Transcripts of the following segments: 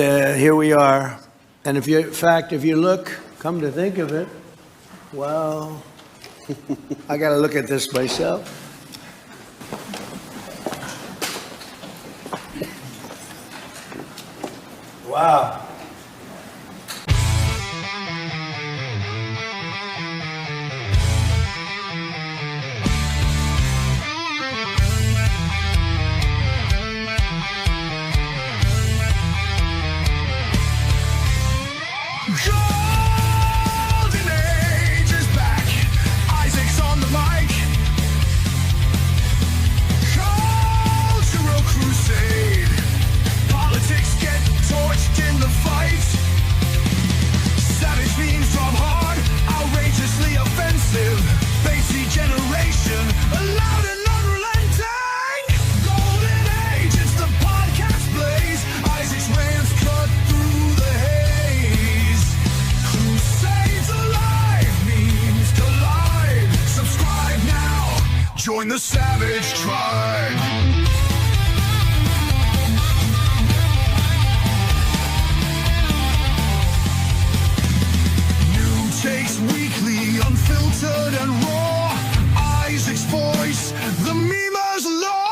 here we are. And in fact, if you look, come to think of it, well, I got to look at this myself. Wow. Golden Age is back. Isaac's on the mic. Cultural crusade. Politics get torched in the fight. Savage memes drop hard, outrageously offensive. Bassy generation, loud and unrelenting. Golden Age, it's the podcast blaze. Isaac's rants cut through the haze. Crusades alive, memes collide. Subscribe now, join the Savage Tribe. New takes weekly, unfiltered and raw. Isaac's voice, the memer's law.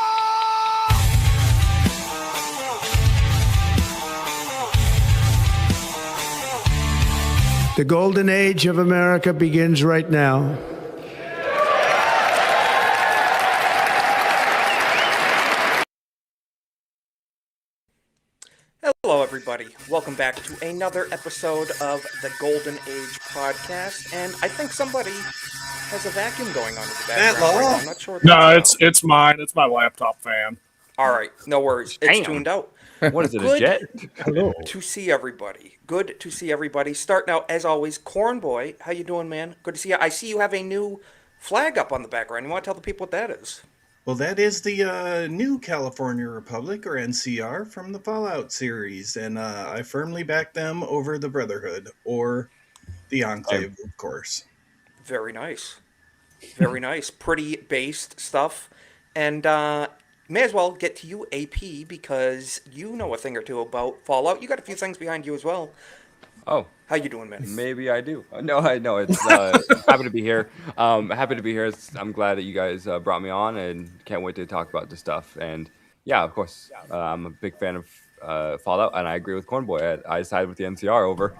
The golden age of America begins right now. Hello, everybody. Welcome back to another episode of the Golden Age podcast. And I think somebody has a vacuum going on in the background. Right now. I'm not sure. What No, that's about. it's mine. It's my laptop fan. All right. No worries. It's tuned out. What is it, a Good jet? Hello. to see everybody. Good to see everybody. Starting out, as always, Corn Boy. How you doing, man? Good to see you. I see you have a new flag up on the background. You want to tell the people what that is? Well, that is the new California Republic, or NCR, from the Fallout series, and I firmly back them over the Brotherhood, or the Enclave, of course. Very nice. Very nice. Pretty based stuff. And may as well get to you, AP, because you know a thing or two about Fallout. You got a few things behind you as well. Oh, How you doing, man? maybe I do. No, I know. It's happy to be here. Happy to be here. I'm glad that you guys brought me on, and can't wait to talk about this stuff. And yeah, of course, I'm a big fan of Fallout, and I agree with Cornboy. I sided with the NCR over.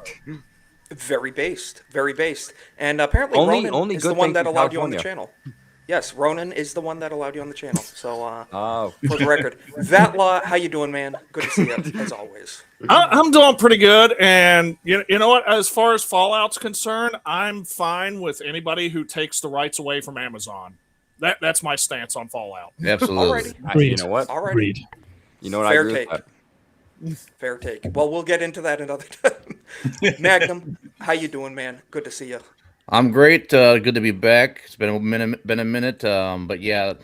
Very based. Very based. And apparently Only Ronan is the good one things that in allowed you on the California. channel. Yes, Ronan is the one that allowed you on the channel. So, Oh, for the record, Vatlaw, how you doing, man? Good to see you, as always. I'm doing pretty good, and you know what? As far as Fallout's concerned, I'm fine with anybody who takes the rights away from Amazon. That's my stance on Fallout. Absolutely. Alrighty. you know what? Alrighty. Agreed. You know what? Fair I agree take. with that. Fair take. Well, we'll get into that another time. Magnum, how you doing, man? Good to see you. I'm great. Good to be back. It's been a minute. But yeah,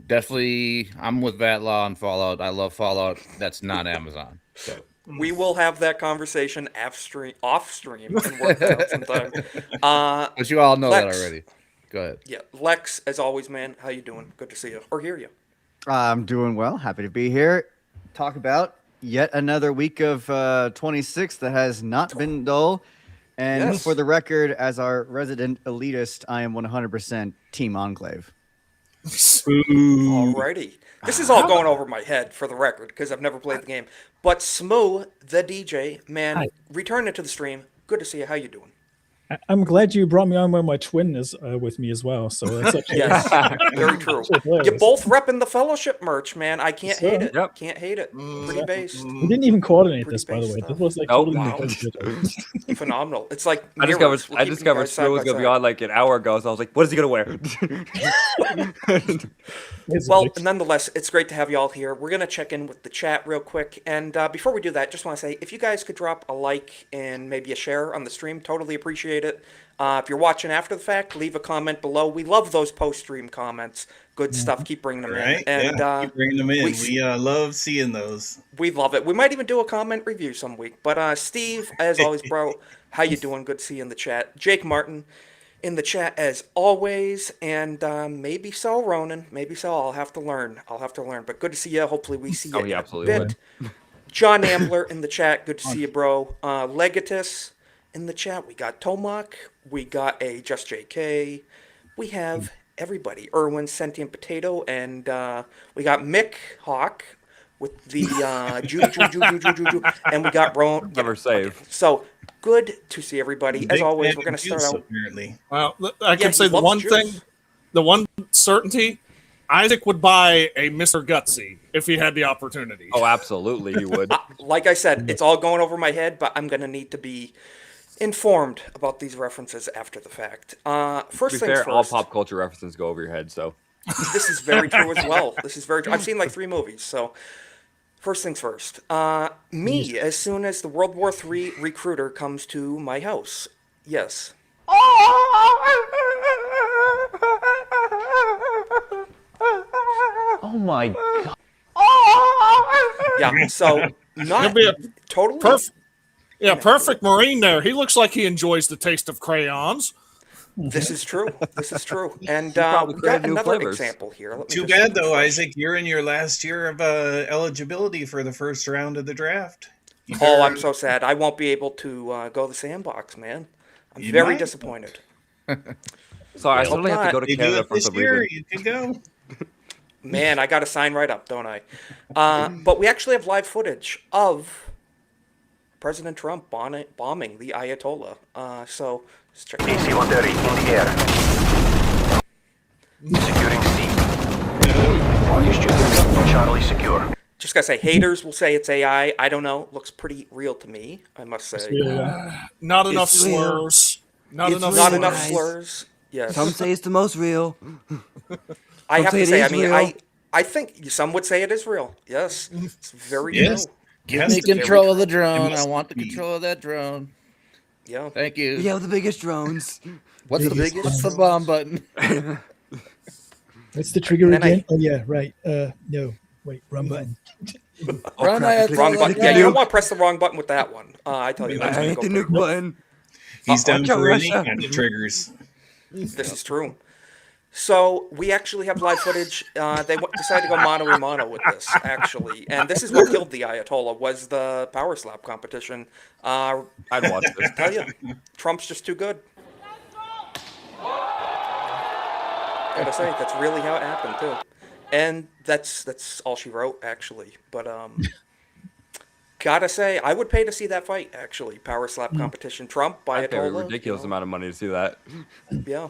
definitely, I'm with Vatlaw on Fallout. I love Fallout. That's not Amazon. So We will have that conversation off stream, and work it out sometime. but you all know that Lex. already. Go ahead. Yeah, Lex, as always, man. How you doing? Good to see you or hear you. I'm doing well. Happy to be here. Talk about yet another week of 26 that has not been dull. And Yes. for the record, as our resident elitist, I am 100% Team Enclave. Alrighty. This is all going over my head for the record because I've never played the game. But Smoo, the DJ, man, Hi. returning to the stream. Good to see you. How you doing? I'm glad you brought me on when my twin is with me as well. So that's actually Yes, very true. actually You hilarious. both repping the fellowship merch, man. I can't hate it. Yep. Can't hate it. Pretty based. We didn't even coordinate Pretty this, by the base way. stuff. This was like Oh, totally wow. negotiated. Phenomenal. It's like I discovered mirrors. We're I keeping you discovered guys side Sue was by gonna be side. on like an hour ago, so I was like, "What is he gonna wear?" It's Well, mixed. nonetheless, it's great to have you all here. We're going to check in with the chat real quick. And before we do that, just want to say, if you guys could drop a like and maybe a share on the stream, totally appreciate it. If you're watching after the fact, leave a comment below. We love those post-stream comments. Good stuff. Keep bringing them Right? in. And Keep bringing them in. we- We love seeing those. we love it. We might even do a comment review some week. But Steve, as always, bro, how you doing? Good to see you in the chat. Jake Martin in the chat as always, and maybe so, Ronan. Maybe so. I'll have to learn. But good to see you. Hopefully, we see you Oh, in yeah, a absolutely bit. John Ambler in the chat. Good to see you, bro. Legatus in the chat. We got Tomac. We got a Just JK. We have everybody. Erwin Sentient Potato. And we got Mick Hawk with the Ju. And we got Ron. Never save. So good to see everybody. As Big always, fan we're going of to start juice, out. apparently. Well, I Yeah, can he say the loves one juice. thing, the one certainty, Isaac would buy a Mr. Gutsy if he had the opportunity. Oh, absolutely, you would. Like I said, it's all going over my head, but I'm going to need to be informed about these references after the fact. To First be things fair, all first. pop culture references go over your head. So This is very true as well. This is very true. I've seen like 3 movies, so first things first. Me, as soon as the World War III recruiter comes to my house. Yes. Oh my god. Yeah, so not He'll be a totally. perfect Marine there. He looks like he enjoys the taste of crayons. This is true. This is true. And probably we got created new another flavors. example here. Let me Too just- bad though, Isaac. You're in your last year of eligibility for the first round of the draft. You Oh, better- I'm so sad. I won't be able to go to the sandbox, man. I'm You very might. disappointed. so I suddenly have to go to You do Canada it for this some year. reason. You can go. Man, I got to sign right up, don't I? But we actually have live footage of President Trump bombing the Ayatollah. So let's check it out. DC-130 in the air. Securing C. Marcus Jr. Charlie secure. Just gotta say, haters will say it's AI. I don't know. Looks pretty real to me, I must say. Yeah. Not enough It's real. slurs. Not It's enough. real. Not slurs. enough slurs. Yes. Some say it's the most real. I have say to it say, I is mean, real. I think some would say it is real. Yes. It's very Yes. true. Give Has me to be. control of the It drone. I must want the be. control of that drone. Yeah. Thank you. Yeah, the biggest drones. What's the Biggest what's the bomb button? What's the trigger And then again? Oh yeah, right. No, wait, wrong button. Run, Ayatollah, Wrong button. Yeah, run. you don't want to press the wrong button with that one. I tell you, that's I gonna hit go the pretty nuke button. He's down watch out, for any Russia. kind of triggers. This is true. So we actually have live footage. They decided to go mano a mano with this, actually, and this is what killed the Ayatollah was the power slap competition. I'd watch this. Tell you, Trump's just too good. Gotta say, that's really how it happened too, and that's all she wrote actually. But gotta say, I would pay to see that fight actually. Power slap competition, Trump I pay a Ayatollah. ridiculous amount of money to see that. Yeah.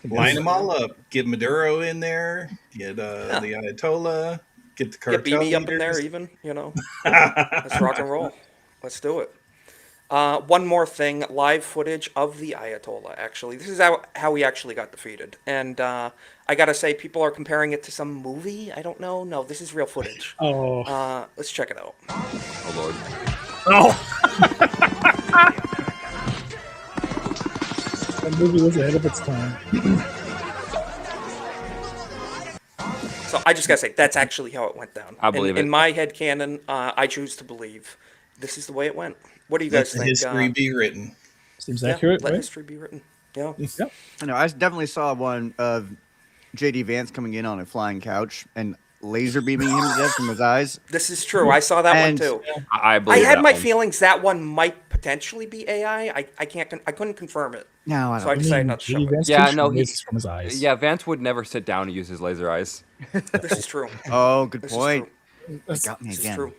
Line them all up. Get Maduro in there. Get the Ayatollah. Get the cartel Get BB up in there leaders. even, you know. Let's rock and roll. Let's do it. One more thing, live footage of the Ayatollah, actually. This is how he actually got defeated. And I gotta say, people are comparing it to some movie. I don't know. No, this is real footage. Oh, Let's check it out. Oh lord. Oh, that movie was ahead of its time. So I just gotta say, that's actually how it went down. I believe in it. my head canon, I choose to believe this is the way it went. What do you guys Let the think? history be written. Seems Yeah, accurate, let right? history be written. Yeah. I know. I definitely saw one of JD Vance coming in on a flying couch and laser beaming him to death from his eyes. This is true. I saw that And- one too. I I believe had that my one. feelings that one might potentially be AI. I couldn't confirm it, No, I so I don't. decided not to show J.D. it. Vance Yeah, can no, shoot he- lasers from his eyes. Yeah, Vance would never sit down and use his laser eyes. This is true. Oh, good This point. is true. It got me This is again. true.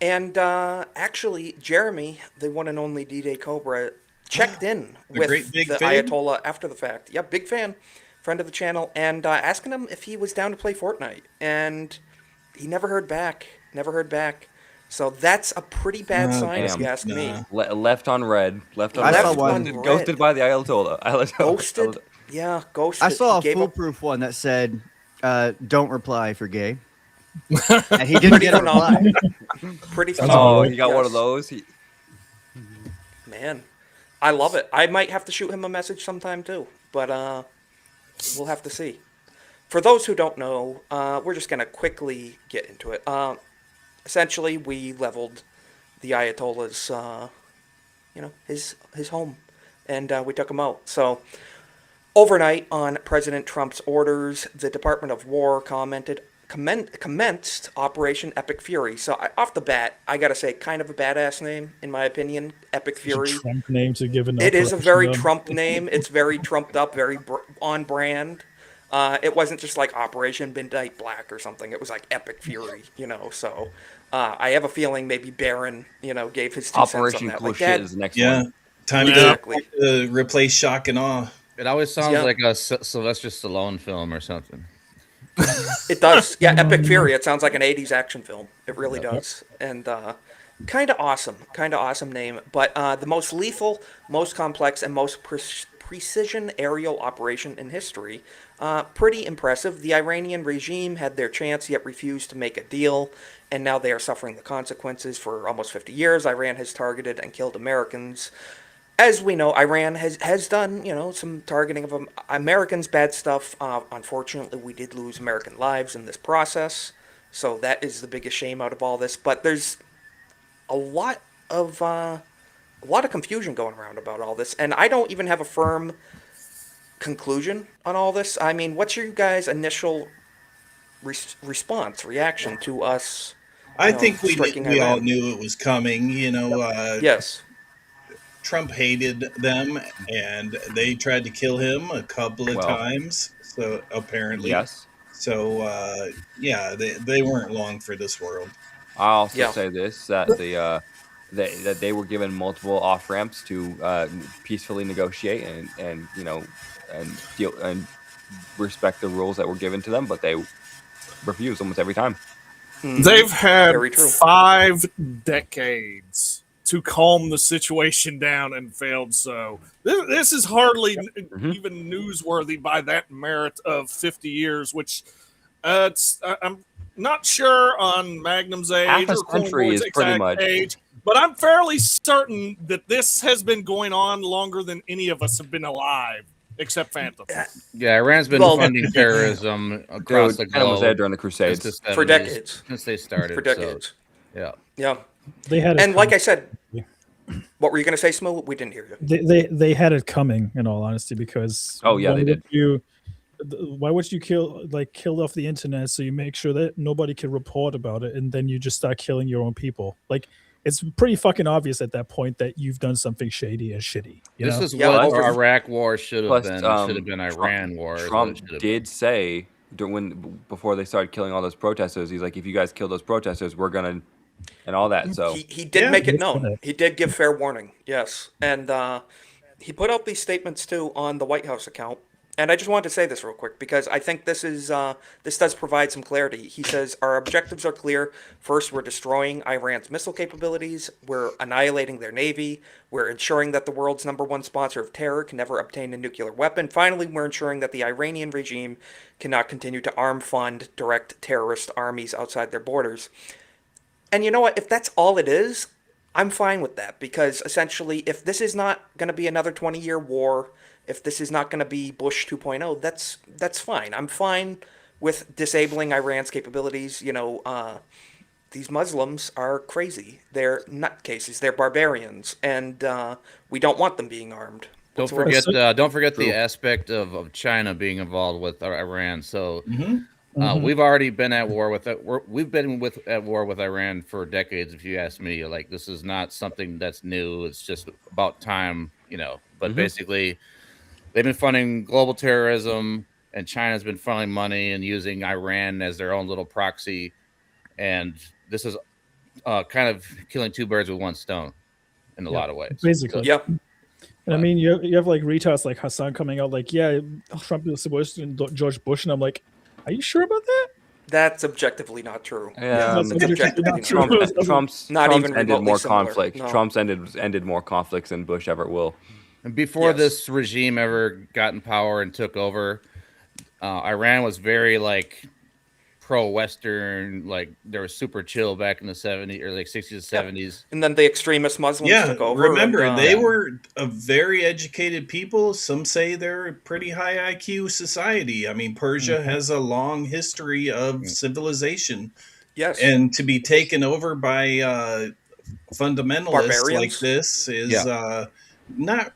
And actually, Jeremy, the one and only D-Day Cobra, checked in The with great big the fan? Ayatollah after the fact. Yeah, big fan, friend of the channel, and asking him if he was down to play Fortnite, and he never heard back. Never heard back. So that's a pretty bad sign, if damn. you ask me. Left on red. Left on I red. saw one. Ghosted by the Ayatollah. Ghosted. Yeah, ghosted. I saw He a gave up. foolproof one that said, "Don't reply if you're gay," and he didn't get a reply. Pretty Oh, phenomenal. he got one of Yes. those. He, Man, I love it. I might have to shoot him a message sometime too, but we'll have to see. For those who don't know, we're just gonna quickly get into it. Essentially, we leveled the Ayatollah's, his home, and we took him out. So, overnight, on President Trump's orders, the Department of War commented, commenced Operation Epic Fury. So off the bat, I gotta say, kind of a badass name in my opinion. Epic Fury. Trump name to give an It is a operation, very though. Trump name. It's very trumped up, very on brand. It wasn't just like Operation Midnight Black or something. It was like Epic Fury, So I have a feeling maybe Barron, gave his 2 cents on Operation that. Cool Like Shit that. is the next Yeah. one. Time Exactly. to replace Shock and Awe. It always sounds Yeah. like a Sylvester Stallone film or something. It does. Yeah, Epic Fury. It sounds like an 80s action film. It really does. And kind of awesome. Kind of awesome name. But the most lethal, most complex, and most precision aerial operation in history. Pretty impressive. The Iranian regime had their chance yet refused to make a deal, and now they are suffering the consequences. For almost 50 years, Iran has targeted and killed Americans. As we know, Iran has done, some targeting of Americans, bad stuff. Unfortunately, we did lose American lives in this process, so that is the biggest shame out of all this. But there's a lot of confusion going around about all this, and I don't even have a firm conclusion on all this. I mean, what's your guys' initial reaction to us? I think we striking all Iran? knew it was coming. Yes. Trump hated them, and they tried to kill him a couple of Well, times. So apparently, Yes. So yeah, they weren't long for this world. I also Yeah. say this that that they were given multiple off ramps to peacefully negotiate and deal and respect the rules that were given to them, but they refused almost every time. They've had Very true. 5 decades to calm the situation down and failed. So this is hardly even newsworthy by that merit of 50 years, which I'm not sure on Magnum's age Half a or century Cornwood's is pretty exact much. age, but I'm fairly certain that this has been going on longer than any of us have been alive, except Phantom. Yeah, Iran's been Well- funding terrorism across Dude, the Phantom was there globe during the Crusades. since the For 70s, decades. since they started. For decades. So, yeah. Yeah. They had it And like coming. I said, what were you going to say, Smo? We didn't hear you. They had it coming, in all honesty, because Oh, yeah, why they did. why would you kill off the internet so you make sure that nobody can report about it, and then you just start killing your own people? Like, it's pretty fucking obvious at that point that you've done something shady and shitty. You This know? is Yeah, what over- our Iraq war should have Plus, been. It should have been Trump- Iran war. is what it Trump should have did say before they started killing all those protesters, he's like, if you guys kill those protesters, we're gonna and all that. So He did Yeah. make it Yes, known. correct. He did give fair warning. Yes. And he put out these statements too on the White House account. And I just wanted to say this real quick because I think this does provide some clarity. He says our objectives are clear. First, we're destroying Iran's missile capabilities. We're annihilating their navy. We're ensuring that the world's #1 sponsor of terror can never obtain a nuclear weapon. Finally, we're ensuring that the Iranian regime cannot continue to arm, fund, direct terrorist armies outside their borders. And you know what? If that's all it is, I'm fine with that because essentially, if this is not going to be another 20-year war, if this is not going to be Bush 2.0, that's fine. I'm fine with disabling Iran's capabilities. These Muslims are crazy. They're nutcases. They're barbarians, and we don't want them being armed. Don't whatsoever. forget True. the aspect of China being involved with Iran. So Mm-hmm. we've already been at war with it. We've been at war with Iran for decades. If you ask me, like, this is not something that's new. It's just about time, But basically, they've been funding global terrorism, and China's been funneling money and using Iran as their own little proxy. And this is kind of killing 2 birds with 1 stone in a lot of ways. Basically. Yeah. And I mean, you have like retards like Hassan coming out like, yeah, Trump is supposed to George Bush, and I'm like, are you sure about that? That's objectively not true. That's it's objectively not not true. true. Trump's Not Trump's even ended remotely more similar, conflict. no. Trump's ended more conflicts than Bush ever will. And before Yes. this regime ever got in power and took over, Iran was very pro-Western. Like, they were super chill back in the 70s or 60s and 70s. And then the extremist Muslims Yeah, took over. remember, and, they were a very educated people. Some say they're a pretty high IQ society. I mean, Persia has a long history of civilization. yes. And to be taken over by fundamentalists like Barbarians? this is not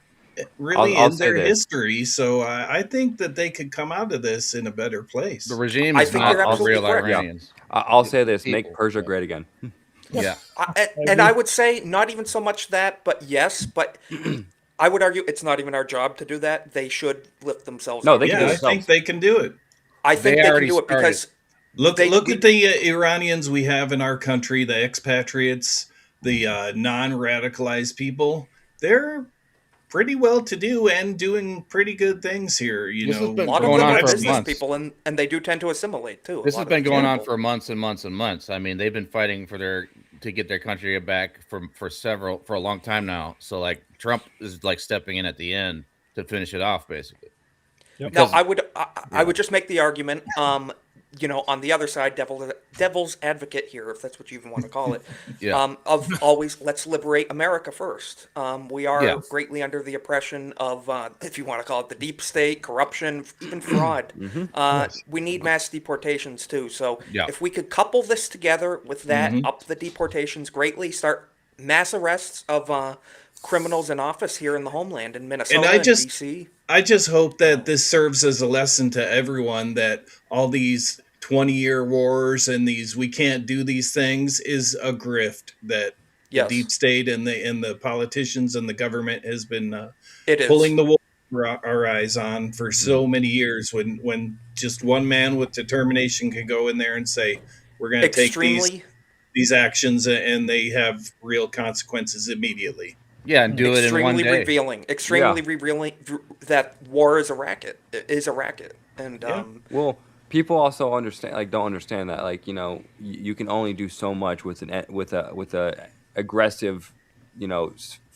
really I'll in say their this. history. So I think that they could come out of this in a better place. The regime I is think not you're all absolutely real correct. Yeah. Iranians. I'll say this: make People. Persia great again. Yeah. And I would say not even so much that, but yes, but I would argue it's not even our job to do that. They should lift themselves No, up. they can do Yeah, it I think themselves. they can do it. I think They they can already do it because Look They- look we- at the Iranians we have in our country, the expatriates, the non-radicalized people. They're pretty well to do and doing pretty good things here. You This has know, a been lot of going them on are for business months. people, and they do tend to assimilate too. This A has lot been of going on people. for months and months and months. I mean, they've been fighting to get their country back for a long time now. So like Trump is like stepping in at the end to finish it off, basically. Yep. Now, Because- I would just make the argument, on the other side, devil's advocate here, if that's what you even want to call it, Yeah. of always let's liberate America first. We are Yeah. greatly under the oppression of, if you want to call it the deep state, corruption, even fraud. We need mass deportations too. So Yeah. if we could couple this together with that, up the deportations greatly, start mass arrests of criminals in office here in the homeland in Minnesota and DC. I just hope that this serves as a lesson to everyone that all these 20-year wars and these we can't do these things is a grift that Yes. the deep state and the politicians and the government has been It is. pulling the wool over our eyes on for so many years when just one man with determination can go in there and say we're going to take these actions and they have real consequences immediately. Yeah, and do it in one day. Extremely revealing that war is a racket. And Well, people also don't understand that, like, you can only do so much with a aggressive,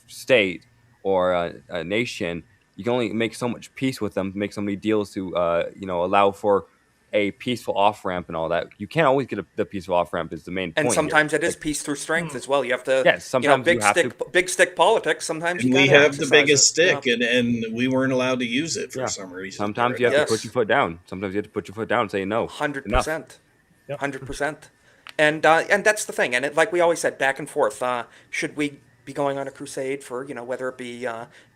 state or a nation. You can only make so much peace with them, make so many deals to, allow for a peaceful off ramp and all that. You can't always get the peaceful off ramp. Is the main point. and sometimes here. it is peace through strength as well. You have to, Yes, sometimes big you have stick, big stick politics. Sometimes And you we gotta have the exercise biggest it. stick, and we weren't allowed to use it for some reason. Sometimes you have Yes. to put your foot down. Sometimes you have to put your foot down and say no. 100%. Yep. 100%. And that's the thing. And like we always said, back and forth. Should we be going on a crusade for, whether it be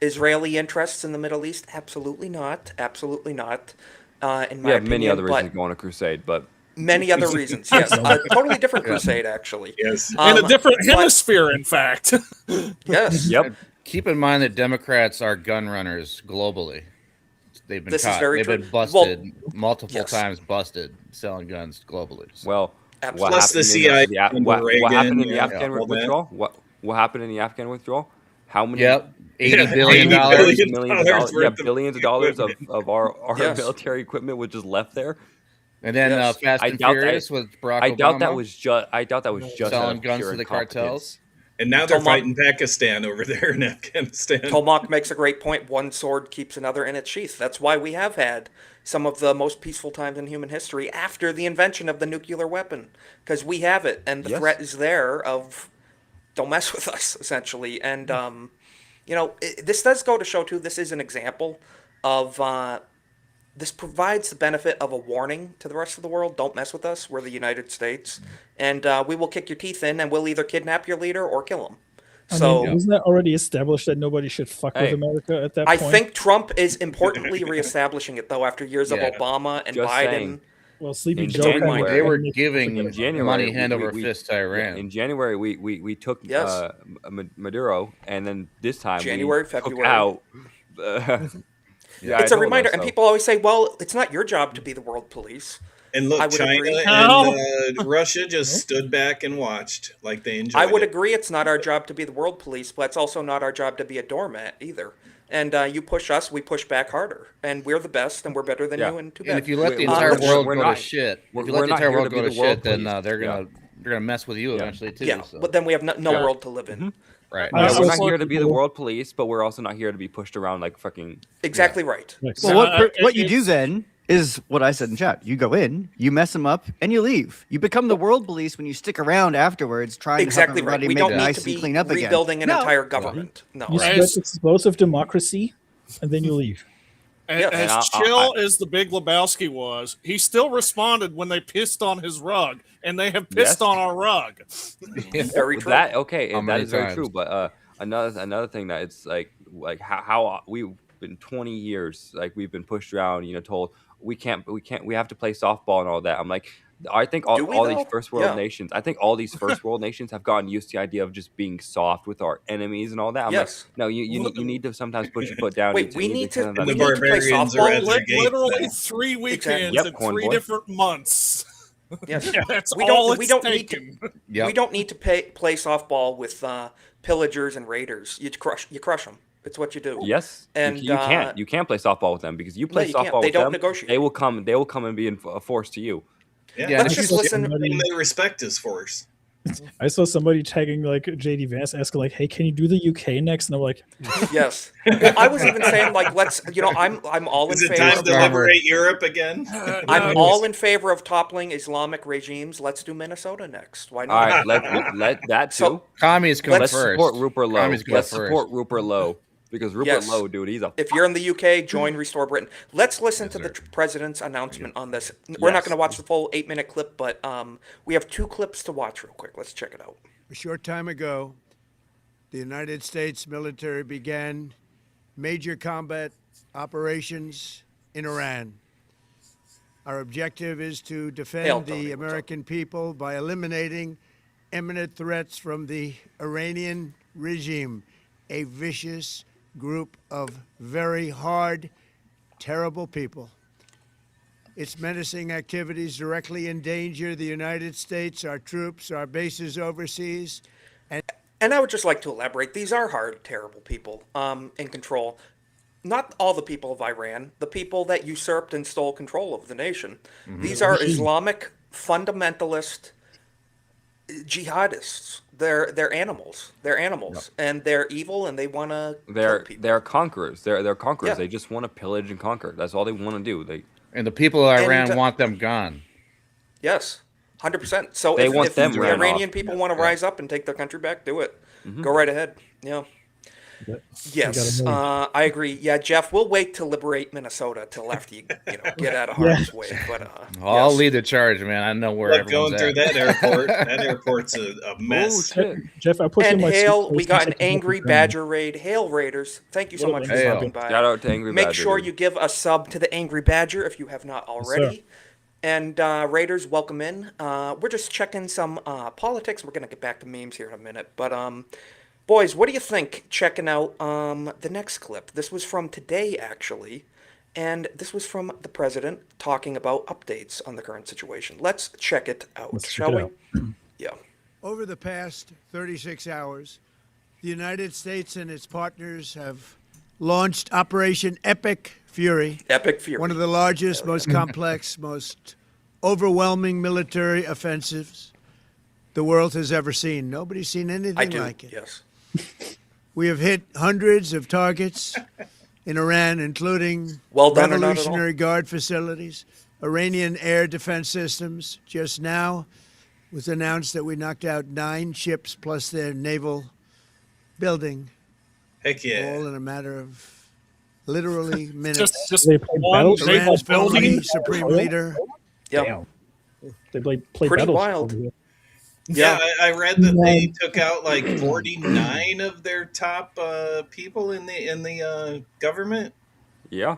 Israeli interests in the Middle East? Absolutely not. Absolutely not. In my We have many opinion, other reasons but to go on a crusade, but many other reasons. Yes, a totally different crusade, actually. Yes. In a different but- hemisphere, in fact. Yes. yep. Keep in mind that Democrats are gun runners globally. They've been This is caught. very They've true. been busted multiple yes. times, busted selling guns globally. So- Well, Absolutely. Plus the CIA under what happened in Reagan, the Afghan all that. withdrawal? What happened in the Afghan withdrawal? How many? Yep, $80 Yeah, billion. $80 millions of dollars. Yeah, worth of billions of dollars of our Yes. military equipment was just left there. And then Yes. Fast I and doubt that- Furious with Barack I doubt Obama that was just. I doubt that was just out selling of guns pure to the incompetence. cartels. And now they're Tomahawk- fighting Pakistan over there in Afghanistan. Tomac makes a great point. One sword keeps another in its sheath. That's why we have had some of the most peaceful times in human history after the invention of the nuclear weapon, because we have it, and the Yes. threat is there of don't mess with us, essentially. And this does go to show too. This is an example of. This provides the benefit of a warning to the rest of the world. Don't mess with us. We're the United States, and we will kick your teeth in, and we'll either kidnap your leader or kill him. So isn't that already established that nobody should fuck Hey. with America at that I point? think Trump is importantly reestablishing it, though, after years Yeah. of Obama and Just Biden. saying. Well, Sleepy In Joe. January- kinda They were made- giving In January, money hand over we- fist to Iran. In January, we took Yes. Maduro, and then this time January, we took February. out. It's a reminder, and people always say, "Well, it's not your job to be the world police." And look, I would China agree. and Russia just stood back and watched like they enjoyed I would it. agree it's not our job to be the world police, but it's also not our job to be a doormat either. And you push us, we push back harder, and we're the best, and we're better than Yeah. you. And too And bad. if you let the We're- entire we're- world we're go not- to shit, we're- if you we're let the not entire here world to go be to the world shit, then police. they're gonna mess with you eventually too. yeah, so. but then we have no Yeah. world to live in. Right. I Yeah, also we're not saw here to be the people- world police, but we're also not here to be pushed around like fucking. Exactly right. Yes. Well, Uh, what you do it's- then is what I said in chat. You go in, you mess them up, and you leave. You become the world police when you stick around afterwards, trying Exactly to help right. everybody We make don't need nice to and be clean up again. rebuilding an No. entire government. No. You Right. spread explosive democracy, and then you leave. And Yeah. as And chill as the Big Lebowski was, he still responded when they pissed on his rug, and they have pissed Yes. on our rug. Very true. That okay, How that many is very times? true. But another thing that it's like like how we've been 20 years, like we've been pushed around, told we have to play softball and all that. I'm like, I think Do we, all these though? first world Yeah. nations, I think all these first world nations have gotten used to the idea of just being soft with our enemies and all that. I'm Yes. like, no, you need to sometimes put your foot down. Wait, we need to. kind of And We the need to play barbarians are softball. at their gate. Literally then. 3 weekends Yep, and corn 3 boy. different months. Yes. That's We all don't. We it's don't need to. taken. Yep. We don't need to play softball with pillagers and raiders. You crush them. It's what you do. Yes, And, you can't play softball with them because you play you can't. softball They with don't them. negotiate. They will come and be a force to you. Yeah, Let's just listen. and they respect his force. I saw somebody tagging like JD Vance asking like, "Hey, can you do the UK next?" And I'm like, Yes. Well, I was even saying like, let's. I'm all in Is it favor. time Of, to liberate Europe again? I'm all in favor of toppling Islamic regimes. Let's do Minnesota next. Why All not? right, let that too. So, Commies come Let's first. support Rupert Lowe. Commies go Let's first. support Rupert Lowe because Rupert Yes. Lowe, dude, he's a. If you're in the UK, join Restore Britain. Let's listen to sir. the president's announcement on this. We're not Yes. going to watch the full 8-minute clip, but we have 2 clips to watch real quick. Let's check it out. A short time ago, the United States military began major combat operations in Iran. Our objective is to Hail, defend Tony. the What's up? American people by eliminating imminent threats from the Iranian regime, a vicious group of very hard, terrible people. Its menacing activities directly endanger the United States, our troops, our bases overseas. And I would just like to elaborate. These are hard, terrible people in control. Not all the people of Iran, the people that usurped and stole control of the nation. These are Islamic fundamentalist jihadists. They're animals. They're animals, and they're evil, and they want to kill people. They're conquerors. They're conquerors. Yeah. They just want to pillage and conquer. That's all they want to do. And the people of Iran And, want them gone. Yes, 100%. So They if, want if them the ran Iranian off. people want to rise up and take their country back, do it. Go right ahead. Yeah. Yes, gotta move. I agree. Yeah, Jeff, we'll wait to liberate Minnesota till after you get out of harm's way. But I'll yes. lead the charge, man. I know where Like going everyone's through at. that airport. That airport's a Oh mess. shit! Jeff, I put you in And my Hail, we suitcase got so an I can help Angry you down. Badger raid. Hail Raiders, thank you so much for Hail. stopping by. Shout out to Angry Make Badger, sure dude. you give a sub to the Angry Badger if you have not already. And Raiders, welcome in. We're just checking some politics. We're gonna get back to memes here in a minute, but boys, what do you think? Checking out the next clip. This was from today, actually, and this was from the president talking about updates on the current situation. Let's check it out, Let's check shall it we? out. Yeah. Over the past 36 hours, the United States and its partners have launched Operation Epic Fury, Epic Fury. one of the largest, most complex, most overwhelming military offensives the world has ever seen. Nobody's seen anything I do. like it. Yes. We have hit hundreds of targets in Iran, including Well done or not at all. Revolutionary Guard facilities, Iranian air defense systems. Just now it was announced that we knocked out 9 ships plus their naval building, Heck yeah. all in a matter of literally minutes. Just They play one Battleship. naval Iran's formerly building. supreme leader. Yeah. Damn. They play Pretty Battleship wild. over here. Yeah, I read that they took out like 49 of their top people in the government. Yeah.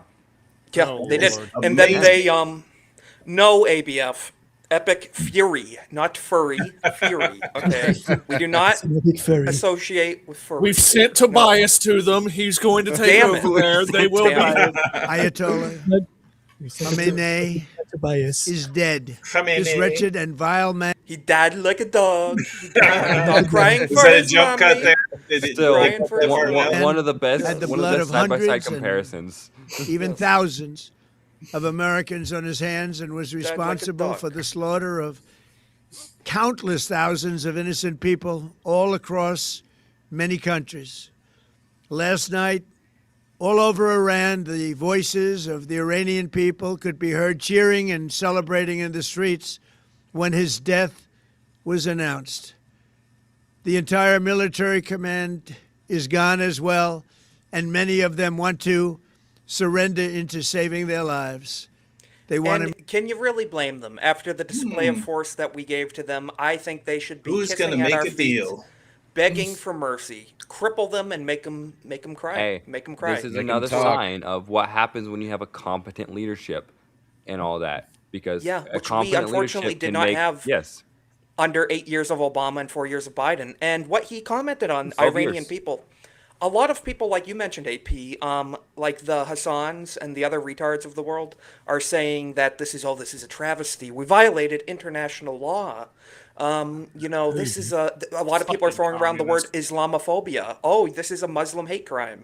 Yeah, Oh, they did. Lord. And then Amazing. they no ABF. Epic Fury, not furry. Fury. Okay. We do not Big fairy. associate with furry. We've sent Tobias to them. He's going to take Damn it. over there. They will be. Damn Ayatollah We sent it Khamenei to Tobias. is dead. Khamenei. This wretched and vile man He died like a dog. He died like a dog crying Is for that a his jump mommy. cut there? Did it Still, Ryan for his one, mom. one of the best, Had the one of blood the of side by side hundreds and- comparisons. even thousands of Americans on his hands, and was like a responsible dog. for the slaughter of countless thousands of innocent people all across many countries. Last night, all over Iran, the voices of the Iranian people could be heard cheering and celebrating in the streets when his death was announced. The entire military command is gone as well, and many of them want to surrender into saving their lives. They want And to. can you really blame them? After the display of force that we gave to them, I think they should be Who's kissing going to at make our a feet, deal? begging for mercy. Cripple them and make them cry. Hey, make them cry. this is Make 'em another talk. sign of what happens when you have a competent leadership and all that. Because Yeah, a which we competent unfortunately leadership did can not make, have yes, under 8 years of Obama and 4 years of Biden. And what he commented on 12 Iranian years. people, a lot of people, like you mentioned, AP, like the Hassans and the other retards of the world, are saying that this is a travesty. We violated international law. This is a lot of people are Fucking throwing around the word communist. Islamophobia. Oh, this is a Muslim hate crime.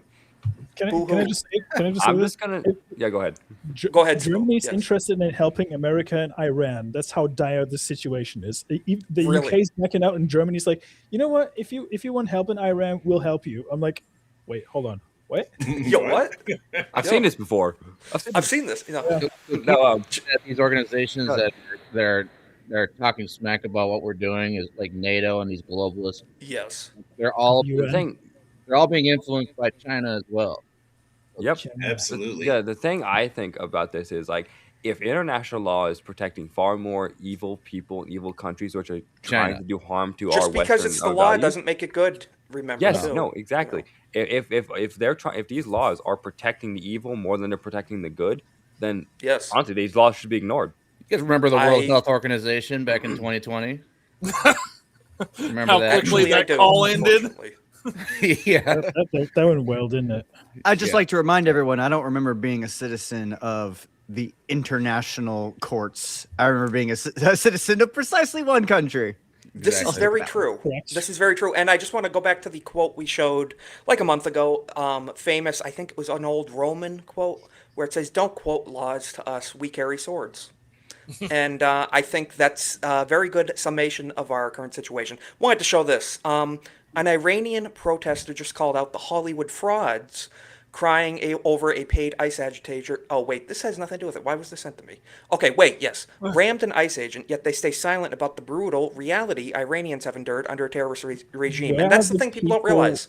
Can I Boo-hoo. just say I'm this? just gonna. Yeah, go ahead. Go ahead, Spo. Germany's Yes. interested in helping America and Iran. That's how dire the situation is. The Really? UK's backing out, and Germany's like, you know what? If you want help in Iran, we'll help you. I'm like, wait, hold on, what? Yo, what? I've seen this before. I've seen this. No, These organizations that they're talking smack about what we're doing is like NATO and these globalists. Yes. They're all the thing. they're all being influenced by China as well. Yep. Absolutely. Yeah, the thing I think about this is like, if international law is protecting far more evil people and evil countries which are trying China. to do harm to Just our because Western it's the law values, doesn't make it good. Remember? yes, too. no, exactly. If they're trying, if these laws are protecting the evil more than they're protecting the good, then Yes. honestly, these laws should be ignored. You guys remember the World I- Health Organization back in 2020? Remember How that? quickly Actually, I that do, call ended? unfortunately. Yeah. That went well, didn't it? I'd just Yeah. like to remind everyone, I don't remember being a citizen of the international courts. I remember being a citizen of precisely one country. This is Exactly. very true. Correct. This is very true. And I just want to go back to the quote we showed like a month ago. Famous, I think it was an old Roman quote where it says, "Don't quote laws to us. We carry swords." And I think that's a very good summation of our current situation. Wanted to show this. An Iranian protester just called out the Hollywood frauds, crying over a paid ICE agitator. Oh, wait, this has nothing to do with it. Why was this sent to me? Okay, wait, yes. Rammed an ICE agent, yet they stay silent about the brutal reality Iranians have endured under a terrorist regime. Where And that's are the the thing people don't people- realize.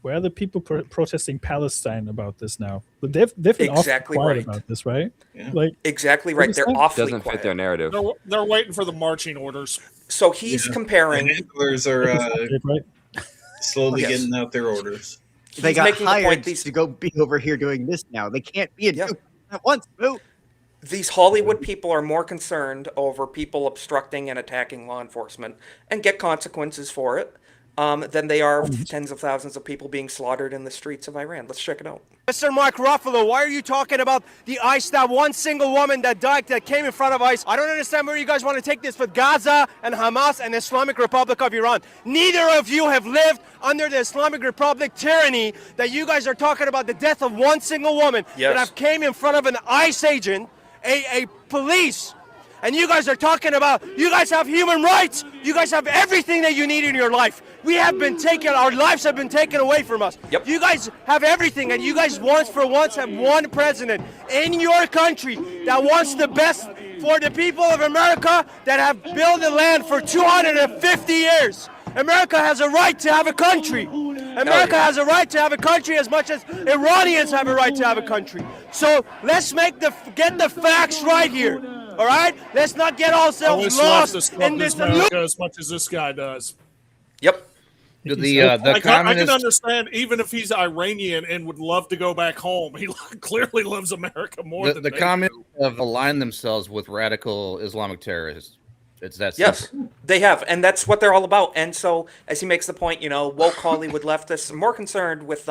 Where are the people protesting Palestine about this now? But they've been Exactly awfully quiet right. about this, right? Yeah. Like, Exactly right. is They're that? awfully Doesn't quiet. fit their narrative. They're waiting for the marching orders. So he's Yeah. The comparing. handlers are right? slowly Yes. getting out their orders. They He's got making the point hired these to go be over here doing this now. They can't be Yeah. at once. Boo. these Hollywood people are more concerned over people obstructing and attacking law enforcement and get consequences for it than they are of tens of thousands of people being slaughtered in the streets of Iran. Let's check it out. Mr. Mark Ruffalo, why are you talking about the ICE, that one single woman that died, that came in front of ICE? I don't understand where you guys want to take this with Gaza and Hamas and the Islamic Republic of Iran. Neither of you have lived under the Islamic Republic tyranny that you guys are talking about the death of one single woman Yes. that have came in front of an ICE agent, a police. And you guys are talking about, you guys have human rights. You guys have everything that you need in your life. We have been taken, our lives have been taken away from us. Yep. You guys have everything, and you guys once have one president in your country that wants the best for the people of America that have built the land for 250 years. America has a right to have a country. America yeah. has a right to have a country as much as Iranians have a right to have a country. So let's get the facts right here. All right? Let's not get I ourselves wish lost leftists in loved this. America as much as this guy does. Yep. The I can communist understand even if he's Iranian and would love to go back home. He clearly loves America more than the they communists do. have aligned themselves with radical Islamic terrorists. It's that Yes, simple. they have, and that's what they're all about. And so, as he makes the point, woke Hollywood leftists are more concerned with,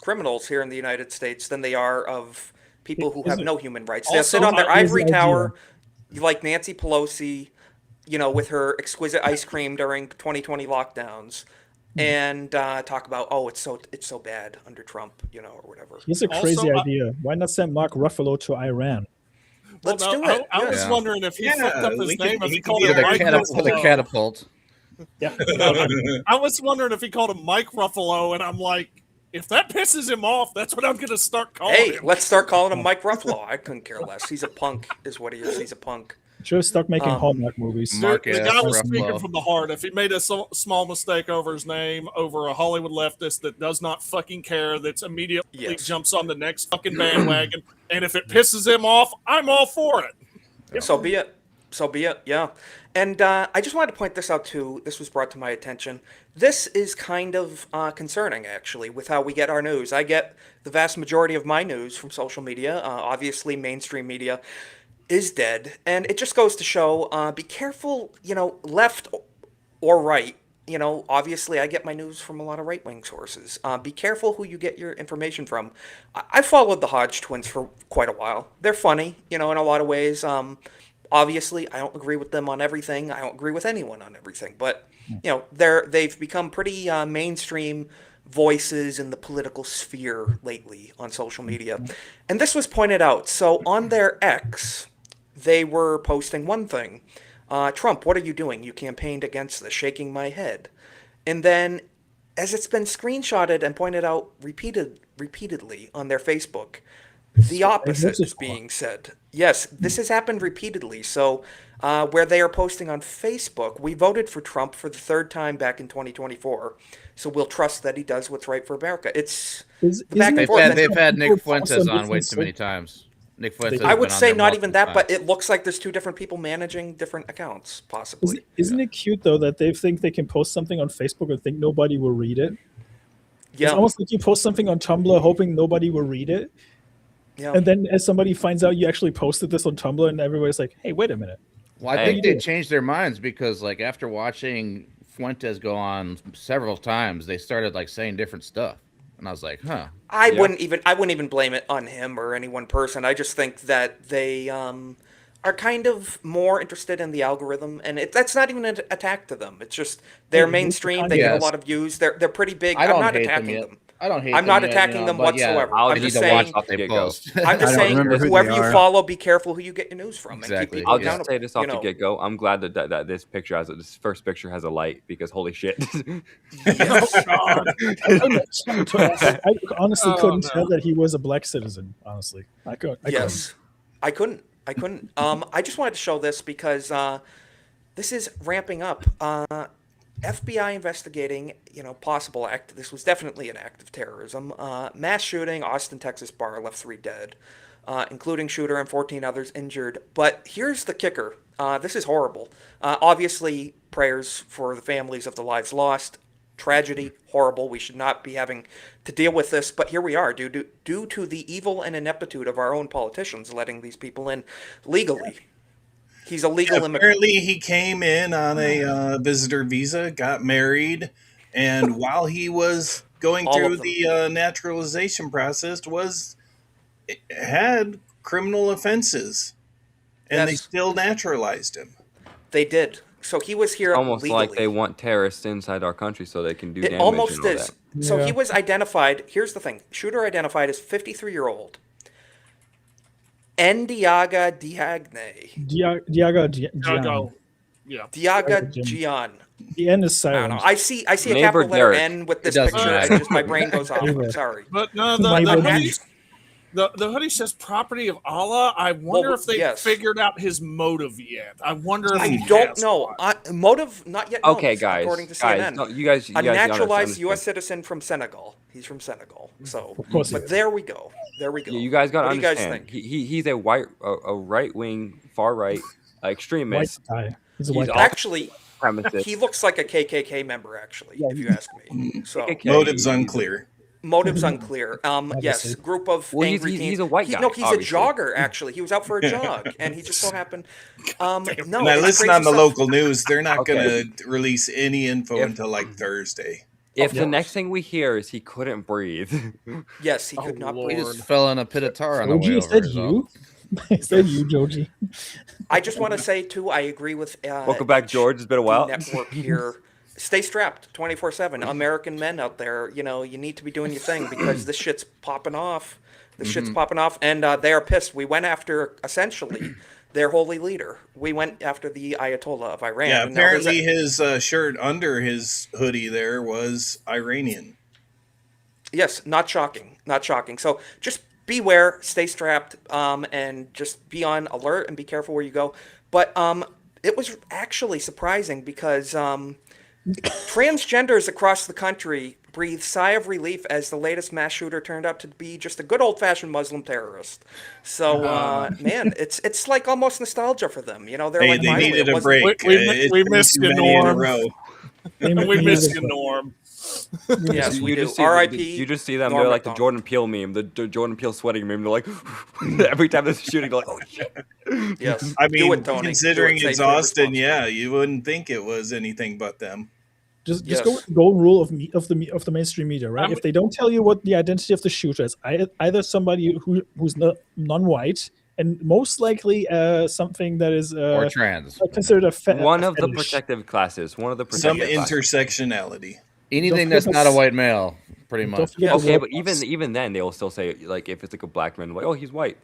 criminals here in the United States than they are of people who have no human rights. They'll sit Also, on their here's the ivory idea. tower, like Nancy Pelosi, with her exquisite ice cream during 2020 lockdowns, and talk about, oh, it's so bad under Trump, or whatever. Here's a Also, crazy idea. Why not send Mark Ruffalo to Iran? Let's Well, do no, it. I was Yeah. wondering if he fucked up his we name, could- if he he could called be him With the a, Mike with a Ruffalo. catapult. Yeah. I was wondering if he called him Mike Ruffalo, and I'm like, if that pisses him off, that's what I'm going to start calling Hey, him. let's start calling him Mike Ruffalo. I couldn't care less. He's a punk, is what he is. He's a punk. Should have stuck making Um, Hallmark movies. Mark The S. guy was Ruffalo. speaking from the heart. If he made a small mistake over his name, over a Hollywood leftist that does not fucking care, that's immediately Yes. jumps on the next fucking bandwagon, and if it pisses him off, I'm all for it. So be it. So be it, yeah. And I just wanted to point this out too. This was brought to my attention. This is kind of concerning, actually, with how we get our news. I get the vast majority of my news from social media. Obviously, mainstream media is dead, and it just goes to show: be careful, left or right. Obviously, I get my news from a lot of right-wing sources. Be careful who you get your information from. I followed the Hodge twins for quite a while. They're funny, in a lot of ways. Obviously, I don't agree with them on everything. I don't agree with anyone on everything. But, they've become pretty mainstream voices in the political sphere lately on social media. And this was pointed out. So on their X, they were posting one thing. Trump, what are you doing? You campaigned against this, shaking my head. And then, as it's been screenshotted and pointed out repeatedly on their Facebook, the opposite is being said. Yes, this has happened repeatedly. So, where they are posting on Facebook, we voted for Trump for the third time back in 2024. So we'll trust that he does what's right for America. It's the back and forth. They've had Nick Fuentes on way too many times. Nick Fuentes. I would say not even that, but it looks like there's two different people managing different accounts, possibly. Isn't it cute though that they think they can post something on Facebook and think nobody will read it? Yeah. It's almost like you post something on Tumblr hoping nobody will read it. Yeah. And then as somebody finds out you actually posted this on Tumblr and everybody's like, hey, wait a minute. Well, I think they changed their minds because after watching Fuentes go on several times, they started saying different stuff. And I was like, huh. I wouldn't even blame it on him or any one person. I just think that they are kind of more interested in the algorithm, and that's not even an attack to them. It's just they're mainstream. They get a lot of views. They're pretty big. I'm not attacking them. I don't hate I'm them not yet, attacking them whatsoever. I'll I'm need just to saying. watch what they post. I'm just saying, whoever you follow, be careful who you get your news from. Exactly. And keep people I'll just accountable, say this off the get go. I'm glad that this picture this first picture has a light because holy shit. I honestly couldn't tell that he was a black citizen. Honestly, I couldn't. I couldn't. I just wanted to show this because this is ramping up. FBI investigating, possible act. This was definitely an act of terrorism. Mass shooting, Austin, Texas bar left 3 dead, including shooter and 14 others injured. But here's the kicker. This is horrible. Obviously, prayers for the families of the lives lost. Tragedy, horrible. We should not be having to deal with this. But here we are, due to the evil and ineptitude of our own politicians letting these people in legally. He's a legal immigrant. Apparently, he came in on a visitor visa, got married, and while he was going through the naturalization process, had criminal offenses, and they still naturalized him. They did. So he was here Almost legally. like they want terrorists inside our country so they can do damage. It almost and all is. that. So he was identified. Here's the thing: shooter identified as 53-year-old. Ndiaga Diagne. Diaga Gian. Yeah. Diaga Gian. The N is I don't silent. know. I see a Neighbor capital letter Derek. N with this It doesn't picture, matter. and just my brain goes off. I'm sorry. But no, My the hoodie says "Property of Allah." I wonder if they figured out his motive yet. I wonder if I he don't has know. one. Motive not yet known, Okay, guys. according to Guys, CNN. no, you guys A gotta naturalized understand. U.S. citizen from Senegal. He's from Senegal. So, Of course he but is. there we go. There we go. You guys got to What do you guys understand. think? He's a right wing, far right White extremist. guy. He's a He's white all- guy. Actually, Supremacist. he looks like a KKK member. Actually, if you ask me. So. KKK. Motives unclear. Motives unclear. Yes, Obviously. group of Well, he's- angry he's teens. a white guy, No, he's obviously. a jogger. Actually, he was out for a jog, and he just so happened. No, And I it's listen crazy on the stuff. local news. They're not Okay. going to release any info If- until Thursday. If the course. next thing we hear is he couldn't breathe, Yes, he could not Lord. He breathe. just fell in a pit of tar on the way Joji, is over. that is all. you? Is that you, Joji? I just want to say too, I agree with. welcome back, George. It's been a while. Network here. Stay strapped 24/7. American men out there, you need to be doing your thing because this shit's popping off. This shit's popping off, and they are pissed. We went after essentially their holy leader. We went after the Ayatollah of Iran. Yeah, and now there's apparently his shirt under his hoodie there was Iranian. Yes, not shocking. Not shocking. So just beware, stay strapped, and just be on alert and be careful where you go. But it was actually surprising because transgenders across the country breathe sigh of relief as the latest mass shooter turned out to be just a good old-fashioned Muslim terrorist. So, man, it's like almost nostalgia for them. You know, they're Hey, like, they finally, needed it a wasn't- break. We It's missed too you, many in a Norm. row. We miss you, Norm. Yes, we you do. just see, R.I.p. You just see them. Norm They're like the Macdonald. Jordan Peele meme, the Jordan Peele sweating meme. They're like, every time there's a shooting, they're like, oh shit. Yes, I do mean, it, Tony. considering Do it it's safely and Austin, responsibly. yeah, you wouldn't think it was anything but them. Just Yes. go with the golden rule of the mainstream media, right? I'm- If they don't tell you what the identity of the shooter is, either somebody who's not non-white and most likely something that is Or trans. considered a One of the fetish. protective classes. One of the Some protective classes. intersectionality. Anything Don't that's forget not a the- white male, pretty Don't much. forget the Okay, World but even then, they will still say, like, if it's like a black man, like, oh, he's white.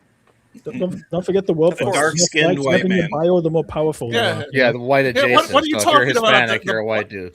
Don't forget the world. Of course. Dark-skinned Like, white having your man. bio, the more powerful. you Yeah. are. Yeah, the white Yeah, adjacent. what are you so if you're talking about? Hispanic, you're a white dude.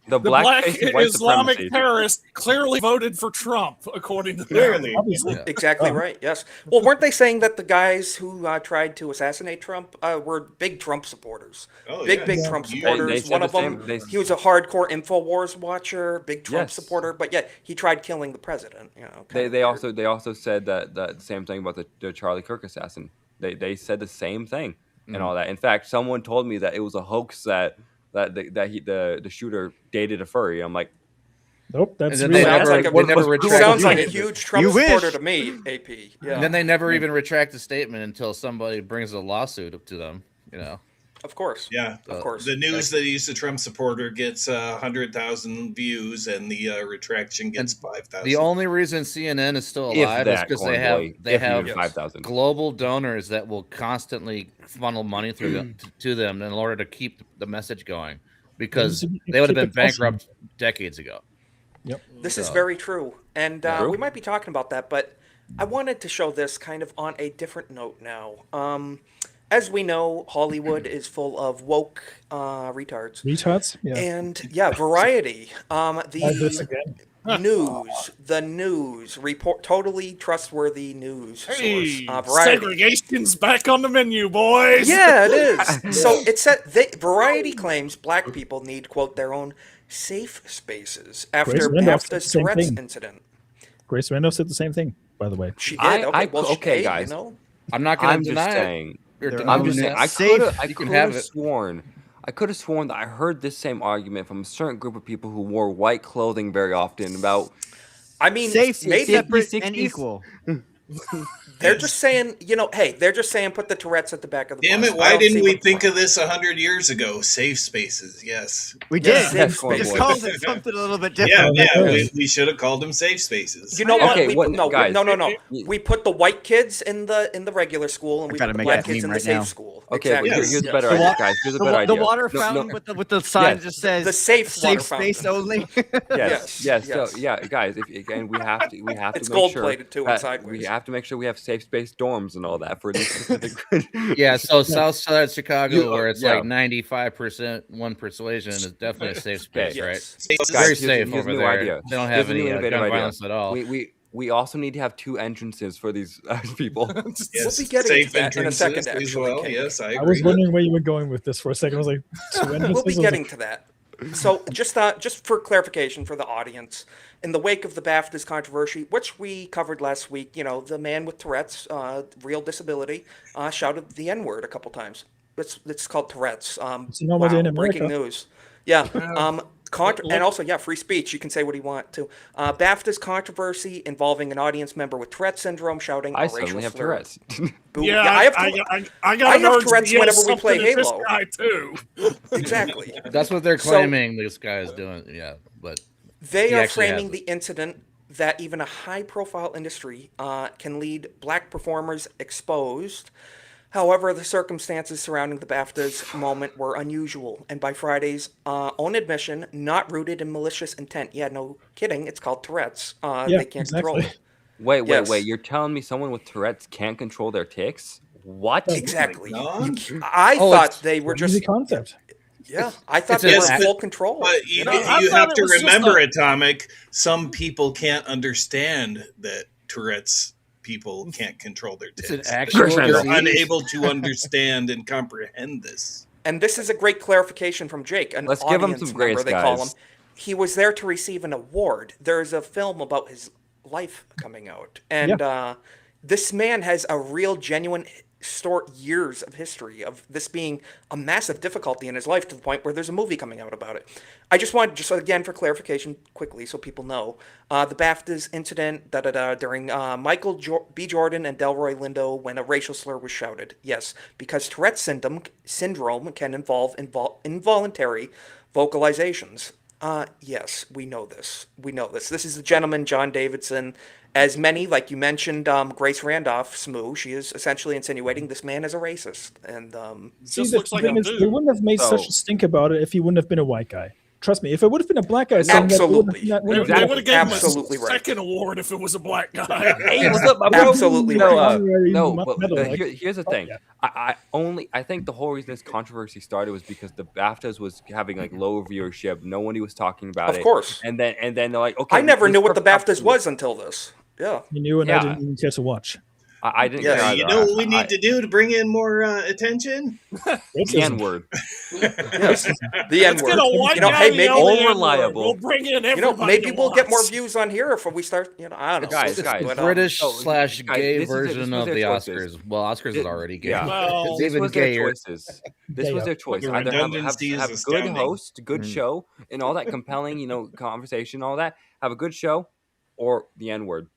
The The black white Islamic supremacy. terrorist clearly voted for Trump, according to them. Clearly. Obviously. Yeah. Exactly right. Yes. Well, weren't they saying that the guys who tried to assassinate Trump were big Trump supporters? Oh, Big yeah. Trump They supporters. said One the of them, same- they- he was a hardcore Infowars watcher, big Trump Yes. supporter, but yet he tried killing the president. You know, kinda They weird. also said that same thing about the Charlie Kirk assassin. They said the same thing and all that. In fact, someone told me that it was a hoax that the shooter dated a furry. I'm like, Nope, that's And then real. Sounds like a- they never Who retracted sounds like a statement. huge Trump You wish. supporter to me, AP. Yeah, And then they never even retract the statement until somebody brings a lawsuit up to them. You know, of course. Yeah. Of course. The news that he's a Trump supporter gets 100,000 views, and the retraction gets 5,000. the only reason CNN is still if alive is that, because corn they have boy, they if have even 5,000. global donors that will constantly funnel money through them, to them in order to keep the message going, because Keep they would have it been pushing. bankrupt decades ago. This is So- very true. And True. we might be talking about that, but I wanted to show this kind of on a different note now. As we know, Hollywood is full of woke retards. Retards? Yeah. And yeah, Variety, This the again. the news report, totally trustworthy news Hey, source. Variety. segregation's back on the menu, boys. Yeah, it is. So it said Variety claims black people need, quote, their own safe spaces after Grace Randolph said BAFTA's the same Tourette's thing. incident. Grace Randolph said the same thing, by the way. She did. I- Okay, well, okay, hey, guys. You know, I'm not going I'm to just deny saying. it. You're They're denying I'm just own saying. it. I Safe. could You can have have it. sworn. I could have sworn that I heard this same argument from a certain group of people who wore white clothing very often about I mean, Safe, maybe separate, and 60s. equal. they're just saying, you know, hey, they're just saying put the Tourette's at the back of the Damn bus. it! I Why don't see didn't we what the think point of this 100 years ago? Safe spaces, yes. We Yeah, did. safe We just spaces. called it something a little bit Yeah, different. yeah. We should have called them safe spaces. You know what? Okay, We what- put, no, guys, no. We put the white kids in the regular school, and we gotta put the make black that kids meme in the right safe now. school. okay, Exactly. but Yes. here's a better The idea, wa- guys. Here's a The, better wa- the idea. water No, fountain no, with the sign Yes. just says The safe water space fountain. only. Yes, Yes, So yes. yeah, guys, if again we have to It's make gold-plated, too, and that sideways. we have to make sure we have safe space dorms and all that for these specific. Yeah, so South Side Chicago, You- where it's yeah. like 95% one persuasion, is definitely a safe space, Yes. right? Guys, Very here's- safe here's over a new there. idea. They don't Here's have a new any innovative gun idea. violence at all. We also need to have 2 entrances for these people. Yes, We'll be getting safe to that in a entrances second, as actually, well. Kate. Yes, I I agree. was wondering where you were going with this for a second. I was like, two We'll entrances? be I was getting like, to that. So just for clarification for the audience, in the wake of the BAFTAs controversy, which we covered last week, you know, the man with Tourette's, real disability, shouted the N-word a couple times. It's called Tourette's. a normal day in breaking America. news. Yeah. And also, yeah, free speech. You can say what you want to. BAFTA's controversy involving an audience member with Tourette's syndrome shouting I a racial suddenly have slur. Tourette's. Boo. Yeah, I have I got I an have urge to Tourette's yell whenever we play something at this Halo. guy too. exactly. That's what they're So- claiming this guy is doing. Yeah, but They He are actually has framing it. the incident that even a high-profile industry can lead black performers exposed. However, the circumstances surrounding the BAFTAs moment were unusual, and by Friday's own admission, not rooted in malicious intent. Yeah, no kidding. It's called Tourette's. They can't control exactly. it. Wait, Yes. You're telling me someone with Tourette's can't control their tics? What? Exactly. God. I Oh, thought it's they were Easy just. concept. Yeah, I thought It's they a- were in Yes, full control. But you, know, I you thought have it to was just remember, a- Atomic, some people can't understand that Tourette's people can't control their it's an tics. actual Chris Randall. They're disease. unable to understand and comprehend this. And this is a great clarification from Jake, an Let's give him audience some grace, member, they call him. guys. he was there to receive an award. There's a film about his life coming out, and this man has a real, genuine years of history of this being a massive difficulty in his life to the point where there's a movie coming out about it. I just wanted, just again for clarification, quickly, so people know, the BAFTAs incident during Michael B. Jordan and Delroy Lindo when a racial slur was shouted. Yes, because Tourette's syndrome can involve involuntary vocalizations. Yes, we know this. We know this. This is the gentleman, John Davidson. As many, like you mentioned, Grace Randolph, Smoo, she is essentially insinuating this man is a racist. And see, the thing is, they wouldn't have made such a stink about it if he wouldn't have been a white guy. Trust me, if it would have been a black guy, absolutely, they would have given him a second award if it was a black guy. Hey, what's up, my bro? Absolutely, Here's the thing. I think the whole reason this controversy started was because the BAFTAs was having like low viewership. Nobody was talking about it. Of course. And then they're like, okay. I never knew what the BAFTAs was until this. Yeah. You knew, and I didn't even care to watch. I didn't. Yeah, you know what we need to do to bring in more attention? The N-word. Yes, the N-word. Hey, maybe all reliable. We'll bring in everybody. Maybe we'll get more views on here if we start. I don't know. Guys, British/gay version of the Oscars. Well, Oscars is already gay. Yeah. Well, this was their choices. This was their choice. Either have a good host, good show, and all that compelling, conversation, all that. Have a good show, or the N-word.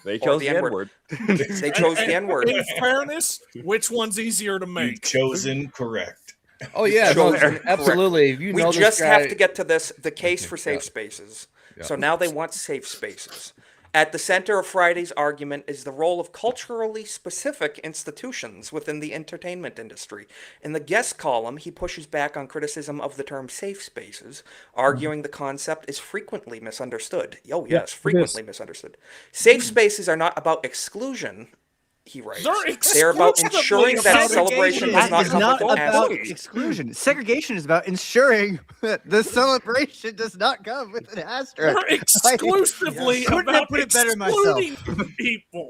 They chose the N-word. They chose the N-word. In fairness, which one's easier to make? You've chosen correct. Oh yeah, absolutely. We just have to get to the case for safe spaces. Yeah. So now they want safe spaces. At the center of Friday's argument is the role of culturally specific institutions within the entertainment industry. In the guest column, he pushes back on criticism of the term safe spaces, arguing the concept is frequently misunderstood. Oh, yes, frequently misunderstood. Safe spaces are not about exclusion, he writes. They're about ensuring that celebration does not come with about exclusion. Segregation is about ensuring that the celebration does not come with an asterisk. They're exclusively about excluding people.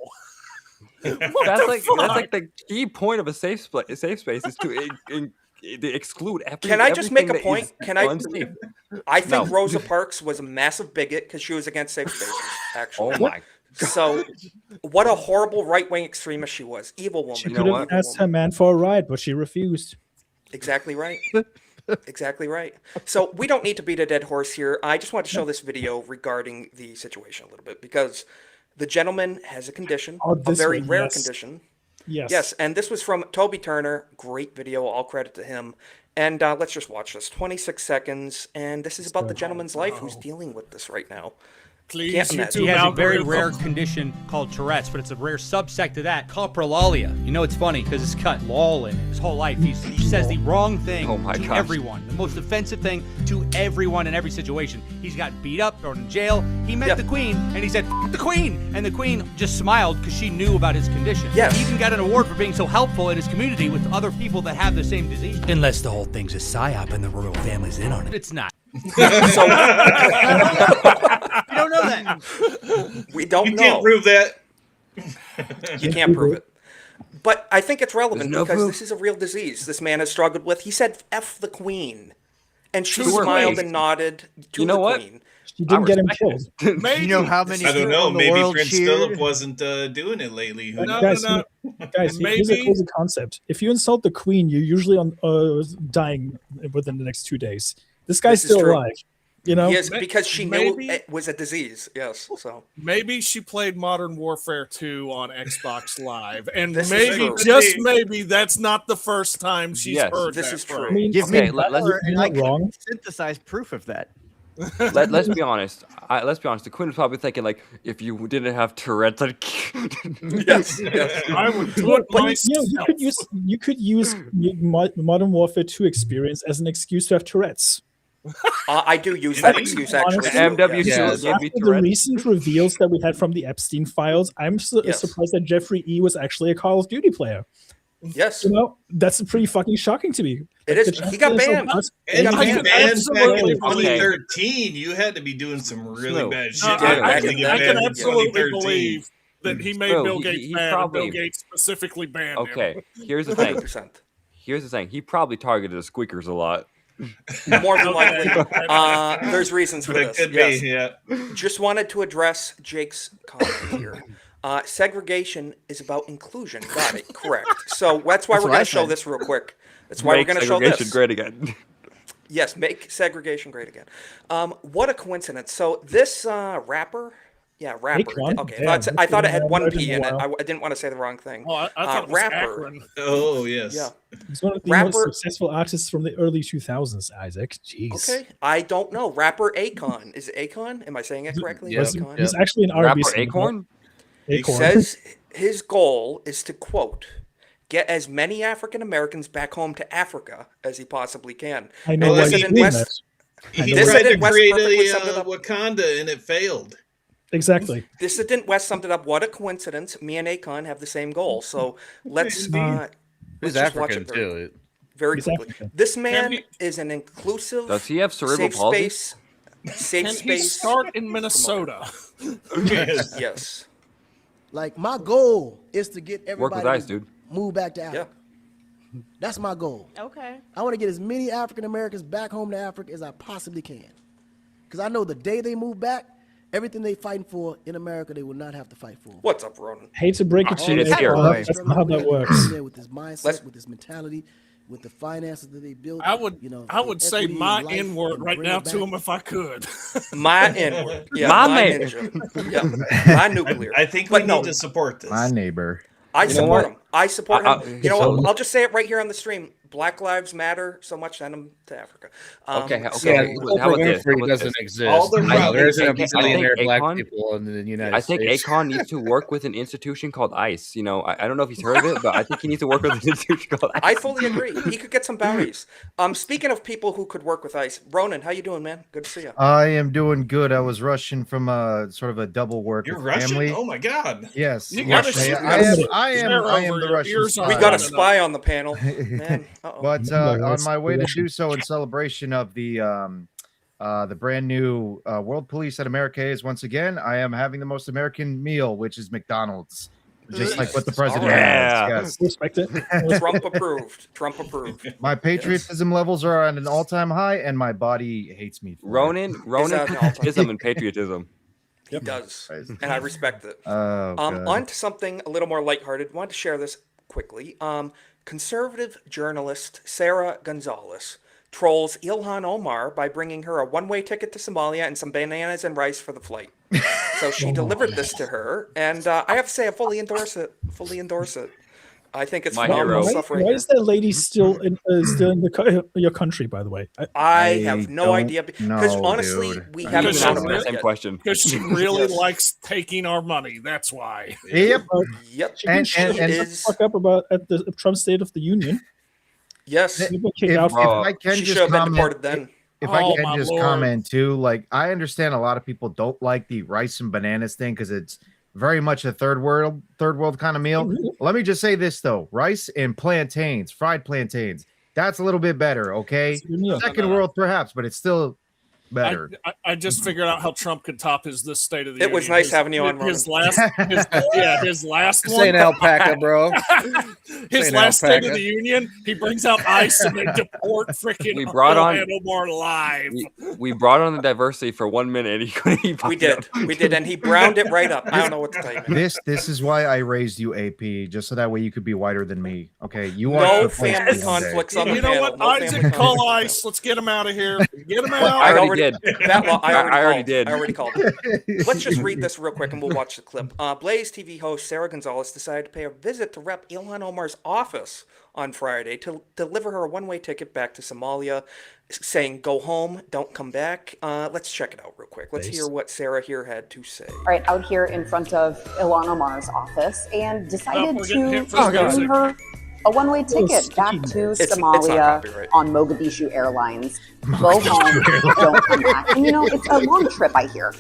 That's like the key point of a safe space is to exclude everything. Can I just make a point? I think Rosa Parks was a massive bigot because she was against safe spaces, actually. Oh my God. So, what a horrible right-wing extremist she was. Evil woman. She could have asked her man for a ride, but she refused. Exactly right. Exactly right. So, we don't need to beat a dead horse here. I just want to show this video regarding the situation a little bit because the gentleman has a condition, a very rare condition. Yes, and this was from Toby Turner. Great video. All credit to him. And let's just watch this. 26 seconds. And this is about the gentleman's life who's dealing with this right now. He has a very rare condition called Tourette's, but it's a rare subsect of that called prolalia. You know, it's funny because it's got lol in it. His whole life, he says the wrong thing to everyone, the most offensive thing to everyone in every situation. He's got beat up, thrown in jail. He met the Queen, and he said, "F the Queen," and the Queen just smiled because she knew about his condition. Yes. He even got an award for being so helpful in his community with other people that have the same disease. Unless the whole thing's a psyop and the royal family's in on it. It's not. So, we don't know that. We don't know. You can't prove that. You can't prove it. But I think it's relevant because this is a real disease this man has struggled with. He said, "F the Queen." And she smiled and nodded to the Queen. She didn't get him killed. You know how many I don't know. in the Maybe world Prince cheered? Philip wasn't doing it lately. Who knows? Guys, here's a crazy concept. If you insult the Queen, you're usually dying within the next 2 days. This guy's still alive. You know, yes, because she knew it was a disease. Yes, so maybe she played Modern Warfare 2 on Xbox Live, and This maybe is just maybe that's not the first time she's heard this that is from. true. I mean, Give me let's and I can synthesize proof of that. Let's be honest. Let's be honest. The Queen was probably thinking like, if you didn't have Tourette's, like, yes, I would do it myself. You could use Modern Warfare 2 experience as an excuse to have Tourette's. I do use that excuse actually. MW2 Yes. gave me After the Tourette's. recent reveals that we had from the Epstein files, I'm surprised that Jeffrey E. was actually a Call of Duty player. Yes, You know, that's pretty fucking shocking to me. it is. He got banned. And got you banned. banned back in Absolutely. 2013. You had to be doing some really Snoop. bad shit. I to can get banned in absolutely 2013. believe that he made Bro, Bill he Gates mad, probably- and Bill Gates specifically banned him. Okay, here's the thing. 100%. Here's the thing. He probably targeted the squeakers a lot. More than likely. There's reasons for But it this. could Yes. be, yeah. Just wanted to address Jake's comment here. Segregation is about inclusion. Got it. Correct. So that's why That's we're what I going to show said. this real quick. That's why Make we're going to show segregation this. great again. Yes, make segregation great again. What a coincidence. So this rapper, rapper. Akon? Okay, Damn, I thought it had I've one heard P him in a it. while. I didn't want to say the wrong thing. Oh, I thought it was rapper. Akron. Oh, yes. Yeah. He's one of the Rapper- most successful artists from the early 2000s, Isaac. Jeez. Okay, I don't know. Rapper Akon. Is it Akon? Am I saying it correctly? Yep. Akon? He's actually an R&B Rapper singer. Acorn? Acorn. Says his goal is to, quote, get as many African Americans back home to Africa as he possibly can. I know Well, why that's he's Dissident doing West- that. He This tried to Dissident West create perfectly summed it a up. Wakanda and it failed. Exactly. Dissident West summed it up. What a coincidence. Me and Akon have the same goal. So let's He's just watch African it very, too. very He's quickly. African. This Can man he- is an inclusive, Does he have cerebral safe palsy? space, safe Can he space. start in Minnesota? Yes. Like my goal is to get Work with everybody ice, dude. to move back to Yeah. Africa. That's my goal. Okay. I want to get as many African Americans back home to Africa as I possibly can. Because I know the day they move back, everything they fighting for in America, they will not have to fight for. What's up, Ronan? Hate to break it to you, It's here. but that's not how that works. With his mindset, Let's- with his mentality, with the finances that they built. I would, you know, I with would say equity my in life N word and right bring now it to back. him if I could. My N-word. Yeah, My my man. ninja. Yeah, my nuclear. I think we But no, need to support this. My neighbor. I know support what? him. I support I- him. You know what? I'll just say it right here on the stream. Black Lives Matter so much. Send them to Africa. Okay, so- Yeah, how Oprah about this? How Winfrey about doesn't this? exist. All the You know, there isn't a problems- billionaire black Akon- people in the United I think States. Akon needs to work with an institution called ICE. You know, I don't know if he's heard of it, but I think he needs to work with an institution called ICE. I fully agree. He could get some bounties. Speaking of people who could work with ICE, Ronan, how you doing, man? Good to see you. I am doing good. I was rushing from sort of a double work You're with Russian? family. Oh my God. Yes, You yes, gotta I, shoot I us. am. I am. Stare I am over the your Russian ears spy. on We got a no. spy on the panel, man. Uh-oh. But No, on that's my way to Russian. do so in celebration of the brand new World Police at America is once again, I am having the most American meal, which is McDonald's, just like what the president Yeah. has. Yes. Respect it. Trump approved. Trump approved. My patriotism levels are at an all-time high, and my body hates me. For it. Ronan that an all-time- patriotism and patriotism. He does, Christ. and I respect it. Oh, God. On to something a little more lighthearted. Wanted to share this quickly. Conservative journalist Sarah Gonzalez trolls Ilhan Omar by bringing her a one-way ticket to Somalia and some bananas and rice for the flight. So she delivered this to her, and I have to say I fully endorse it. Fully endorse it. I think it's My phenomenal hero. stuff right Why here. is that lady still in your country? By the way, I have no don't idea because know, honestly, dude. we I haven't don't found know. a Same yet. question. Because she really Yes. likes taking our money. That's why. Yep. Yep, she can she shut the is. fuck up about at the Trump State of the Union. Yes, People kicked If, out. if I can she just should have been comment, deported then. if Oh, I my can just Lord. comment too, like I understand a lot of people don't like the rice and bananas thing because it's very much a third world kind of meal. Let me just say this though: rice and plantains, fried plantains. That's a little bit better. Okay, It's a good meal. second world perhaps, but it's still better. I just figured out how Trump could top this State of the It Union. was nice having you on, His Ronan. his last This one. ain't alpaca, bro. His ain't last State of alpaca. the Union, he brings out ice and they deport freaking We brought on- Ilhan Omar live. We brought on the diversity for 1 minute. He couldn't even We did, and he browned it right up. I don't know what to tell you. Man. This is why I raised you AP, just so that way you could be whiter than me. Okay, you are No supposed to family one day. conflicts on the You know panel. what? No family Isaac, call conflicts. ice. Let's get him out of here. Get him I out. already did. I already already did. I already called. Let's just read this real quick and we'll watch the clip. Blaze TV host Sarah Gonzalez decided to pay a visit to Rep. Ilhan Omar's office on Friday to deliver her a one-way ticket back to Somalia, saying, "Go home, don't come back." Let's check it out real quick. Let's hear what Sarah here had to say. Right out here in front of Ilhan Omar's office and decided we're getting to hit for bring music. her a one-way ticket back to It's not Somalia copyright. on Mogadishu Airlines. Go home, don't come back. And you know, it's a long trip, I hear.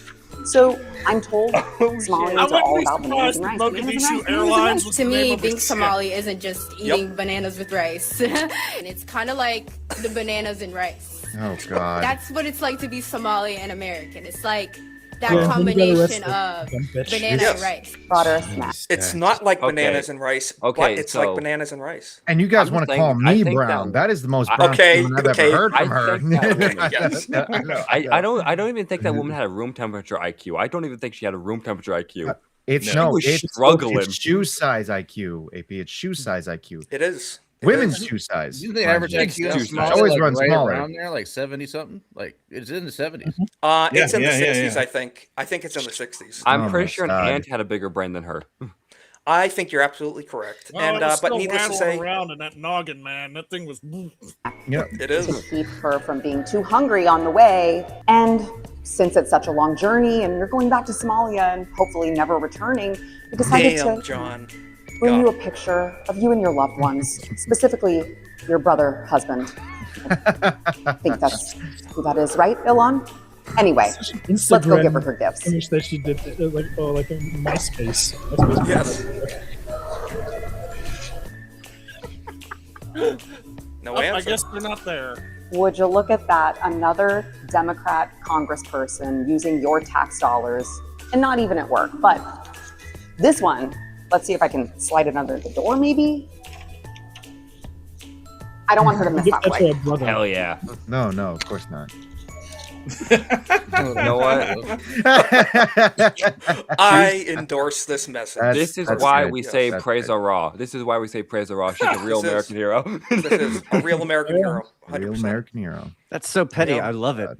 So I'm told Somalians are all about bananas and rice. Mogadishu Airlines was To the name me, of being the ship. Somali isn't just eating bananas with rice. And it's kind of like the bananas and rice. Oh God. That's what it's like to be Somali and American. It's like that Yeah, who got combination arrested? of Dumb bitch. banana Yes. and rice. Brought her a snack. It's not like Okay. bananas and rice, Okay, but it's like so- bananas and rice. And you guys I'm want to just call saying, I me think brown? that- That is the most brown Okay, woman I've okay. ever heard from I her. think that woman- Yes. I don't even think that woman had a room temperature IQ. I don't even think she had a room temperature IQ. It's She no, was it's struggling. It's shoe size IQ, AP. It's shoe size IQ. It is. It Women's is. shoe size. You think the mind average you. IQ It's is small, always like runs right smaller. around there, like 70 something? Like it's in the 70s. It's in the yeah, 60s, yeah. I think. I think it's in the 60s. I'm Oh pretty my sure an God. ant had a bigger brain than her. I think you're absolutely correct. Well, And it was but still needless to rattling say, around in that noggin, man. That thing was. Yep. it To is. keep her from being too hungry on the way. And since it's such a long journey and you're going back to Somalia and hopefully never returning, we decided Damn, to John. bring you a picture of you and your loved ones, specifically your brother, husband. I think that's who that is, right, Ilan? Anyway, let's go give her her gifts. Image that she did, like in MySpace. That's what Yes. No I answer. guess they're not there. Would you look at that? Another Democrat congressperson using your tax dollars, and not even at work, but this one, let's see if I can slide it under the door, maybe? I don't want her to miss Give that that to way. her brother. Hell yeah. No, of course not. You know what? I endorse this message. This is That's why good. we Yes, say that's praise good. Raw. This is why we say praise Raw. She's a real This is- American hero. This is a real American hero. 100%. Real American hero. That's so petty. Yeah. I love it.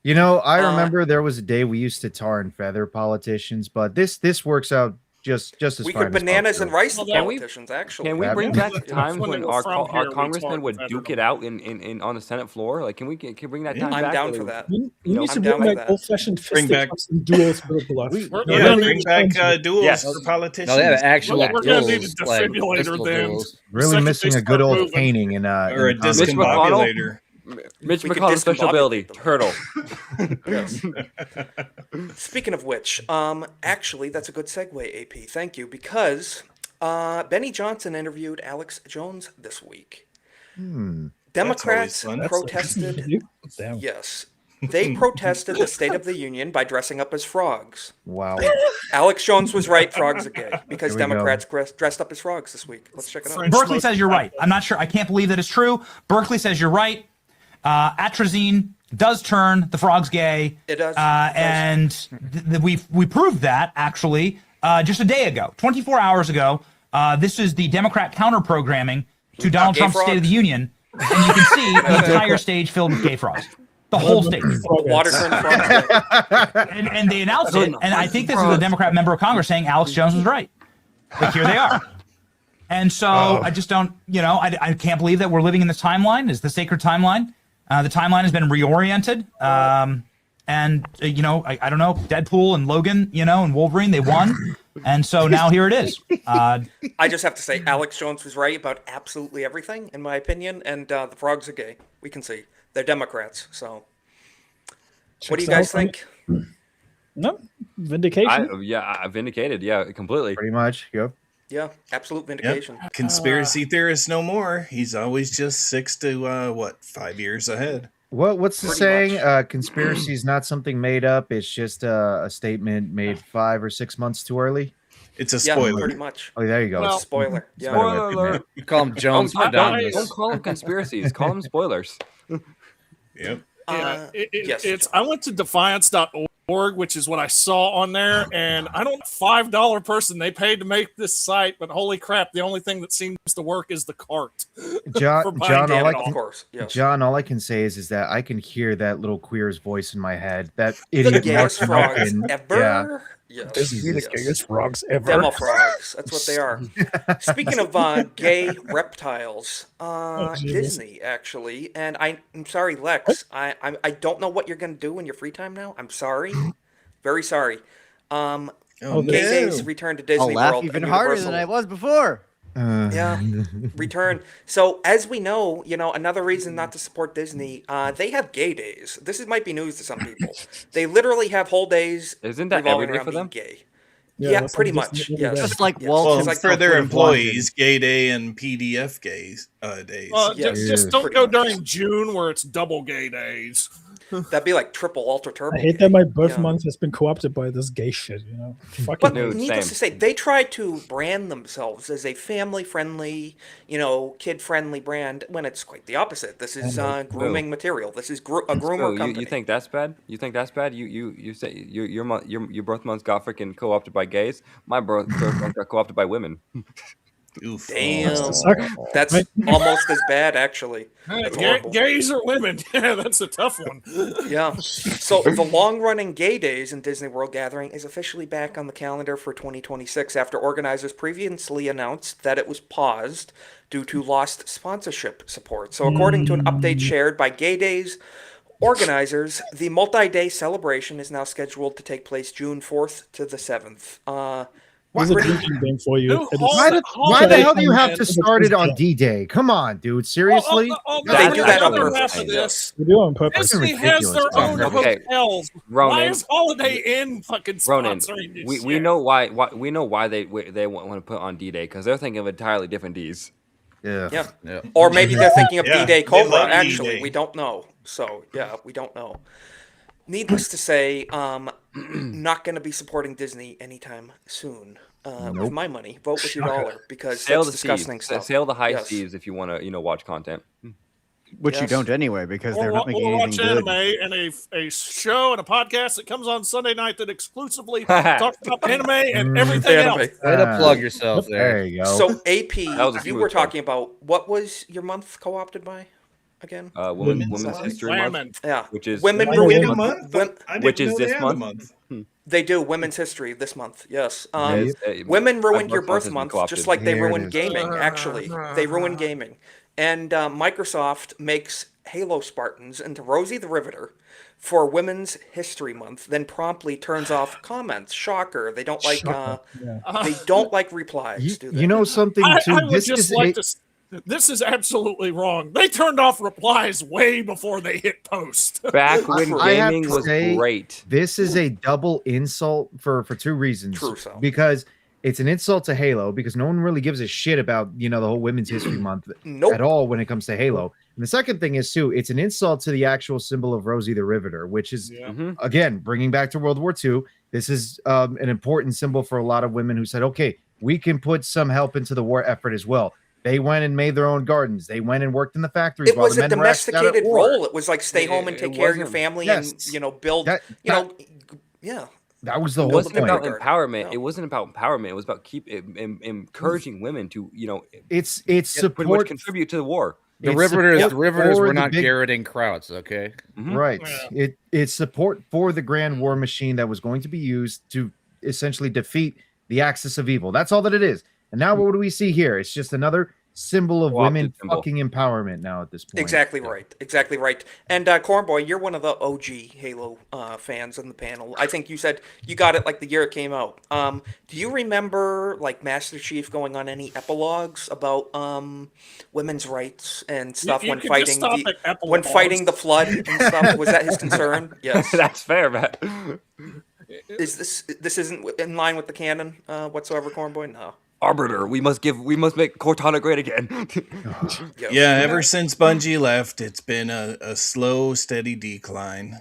You know, I Uh, remember there was a day we used to tar and feather politicians, but this works out just as We fine. could as bananas possible. and rice the Can we- politicians, actually. Can we That'd bring be back nice. times When when they were our, from our here, we congressmen talked would better duke than it out in on the Senate floor? Like, can we bring that Yeah. time I'm back? down where for they- that. We You need know, to I'm bring down with back that. old-fashioned Bring back- fisticuffs and duels for the blood. We're Yeah, gonna bring need back to- duels Yes. for politicians. No, they have actual We're gonna need a duels, like defibrillator pistol then. duels. Really Second missing they a good start old moving. painting in or a in Mitch discombobulator. Mitch We could McConnell's special discombobulate ability, them. turtle. Yes. Speaking of which, actually, that's a good segue, AP. Thank you, because Benny Johnson interviewed Alex Jones this week. Democrats fun. protested. Damn. Yes, they protested the State of the Union by dressing up as frogs. Wow. Alex Jones was right. Frogs are gay because Here we go. Democrats dressed up as frogs this week. Let's check it out. French Berkeley most- says you're right. I'm not sure. I can't believe that it's true. Berkeley says you're right. Atrazine does turn the frogs gay. It does. And we proved that actually just a day ago, 24 hours ago. This is the Democrat counter programming to Donald Gay Trump's State of the frogs. Union, and you can see the entire stage filled with gay frogs. The whole stage. Water turned frogs gay. And they announced it, and I think this is a Democrat member of Congress saying Alex Jones was right. Like, here they are. And so I just don't, I can't believe that we're living in this timeline. It's the sacred timeline. The timeline has been reoriented. And, I don't know, Deadpool and Logan, and Wolverine, they won. And so now here it is. I just have to say, Alex Jones was right about absolutely everything, in my opinion, and the frogs are gay. We can see. They're Democrats, so. What do you guys think? No, vindication. I vindicated. Yeah, completely. Pretty much. Yep. Yeah, absolute vindication. Conspiracy theorist no more. He's always just 6 to 5 years ahead. What's the Pretty saying? much. Conspiracy is not something made up. It's just a statement made 5 or 6 months too early. It's a Yeah, spoiler. pretty much. Oh, there you go. Well, Spoiler. It's a Yeah. better way of Spoiler putting it. alert. You call them Jones Don't Predominus. call them conspiracies. Call them spoilers. Yep. Yeah, Yes, it's. John. I went to defiance.org, which is what I saw on there, and I don't $5 person they paid to make this site, but holy crap, the only thing that seems to work is the cart. for John, buying John, all I Gandalf. Of can, course, yes. John, all I can say is that I can hear that little queer's voice in my head. That The idiot gayest Mark frogs Malkin. ever. Yeah. Yes. This is the yes. gayest frogs ever. Demo frogs. That's what they are. Speaking of gay reptiles, Jesus. Disney actually, and I'm sorry, Lex. I don't know what you're gonna do in your free time now. I'm sorry, very sorry. Oh, Gay no. Days return to Disney I'll laugh World. even and harder Universal. than I was before. Yeah, return. So as we know, another reason not to support Disney, they have gay days. Might be news to some people. They literally have whole days. Isn't that revolving every day around for being them? Gay. Yeah, Yeah, that's pretty like much. Disney Yes. every day. Just like Yes. Walt Well, It's like for their Fred employees, gay day and PDF days. Just don't Pretty go much. during June where it's double gay days. That'd be like triple ultra turbo. I hate that my birth Yeah. month has been co-opted by this gay shit. You know, fucking. But Dude, needless same. to say, they tried to brand themselves as a family-friendly, kid-friendly brand when it's quite the opposite. This is grooming material. This is a groomer Phil, company. you think that's bad? You think that's bad? You say your birth months got freaking co-opted by gays. My birth month got co-opted by women. Oof. Damn, that's almost as bad, actually. That's horrible. Gays or women? Yeah, that's a tough one. Yeah. So the long-running Gay Days in Disney World Gathering is officially back on the calendar for 2026 after organizers previously announced that it was paused due to lost sponsorship support. So according to an update shared by Gay Days organizers, the multi-day celebration is now scheduled to take place June 4th to the 7th. There's a drinking game for you. Dude, It is- Why the hell do you have Man, to start it on D-Day? Come on, dude. Seriously? They do that on Another purpose. half of this. We do it on purpose. Disney has their own Okay. hotels. Why Ronan. is Holiday Inn fucking Ronan, sponsoring this we shit? know why they want to put on D-Day because they're thinking of entirely different Ds. Yeah. Yeah. Or maybe they're thinking of Yeah, D-Day they Cobra, love actually. D-Day. We don't know. So, yeah, we don't know. Needless to say, not going to be supporting Disney anytime soon. With my money, vote with your dollar because Sail that's the disgusting seas. stuff. Sail the high Yes. seas if you want to, watch content. Which you Yes. don't anyway because they're Or not making watch anything good. anime and a show and a podcast that comes on Sunday night that exclusively talks about anime and everything Anime. else. Way to plug yourself there. There you go. So, AP, That was a you smooth were one. talking about what was your month co-opted by again? Women's History Month, Women. Yeah, which is women They ruin did a month? I didn't which is know they this had a month? They do Women's History this month. Yes. Yes. Women ruined My your birth month birth has been month co-opted. just like they Here it ruined is. gaming. Actually, they ruined gaming. And Microsoft makes Halo Spartans into Rosie the Riveter for Women's History Month, then promptly turns off comments. Shocker! They don't like they don't like replies. Do they? You know something too? I would This just is like to. This is absolutely wrong. They turned off replies way before they hit post. back when I have gaming to was say, great. This is a double insult for two reasons. True, so. Because it's an insult to Halo because no one really gives a shit about the whole Women's History Month Nope. at all when it comes to Halo. And the second thing is too, it's an insult to the actual symbol of Rosie the Riveter, which is again bringing back to World War II. This is an important symbol for a lot of women who said, "Okay, we can put some help into the war effort as well." They went and made their own gardens. They went and worked in the factories. It while was the a men were actually out at domesticated war. role. It was like stay home and It take care of your wasn't. family Yes. and build. That- Yeah. That was the It whole wasn't point. about Guard. empowerment. No. It wasn't about empowerment. It was about encouraging women to, It's pretty much support. contribute to the war. The It's Riveters, support the Riveters for were the not big- garroting crowds, okay? Right. It's support for the grand war machine that was going to be used to essentially defeat the axis of evil. That's all that it is. And now what do we see here? It's just another symbol of Co-opted women symbol. fucking empowerment now at this point. Exactly right. Exactly right. And Cornboy, you're one of the OG Halo fans on the panel. I think you said you got it like the year it came out. Do you remember like Master Chief going on any epilogues about women's rights and stuff You when could fighting just stop at when epilogues. fighting the flood and stuff? Was that his concern? Yes. That's fair, Matt. Is this isn't in line with the canon whatsoever, Cornboy? No. Arbiter, we must make Cortana great again. Yeah, ever since Bungie left, it's been a slow, steady decline.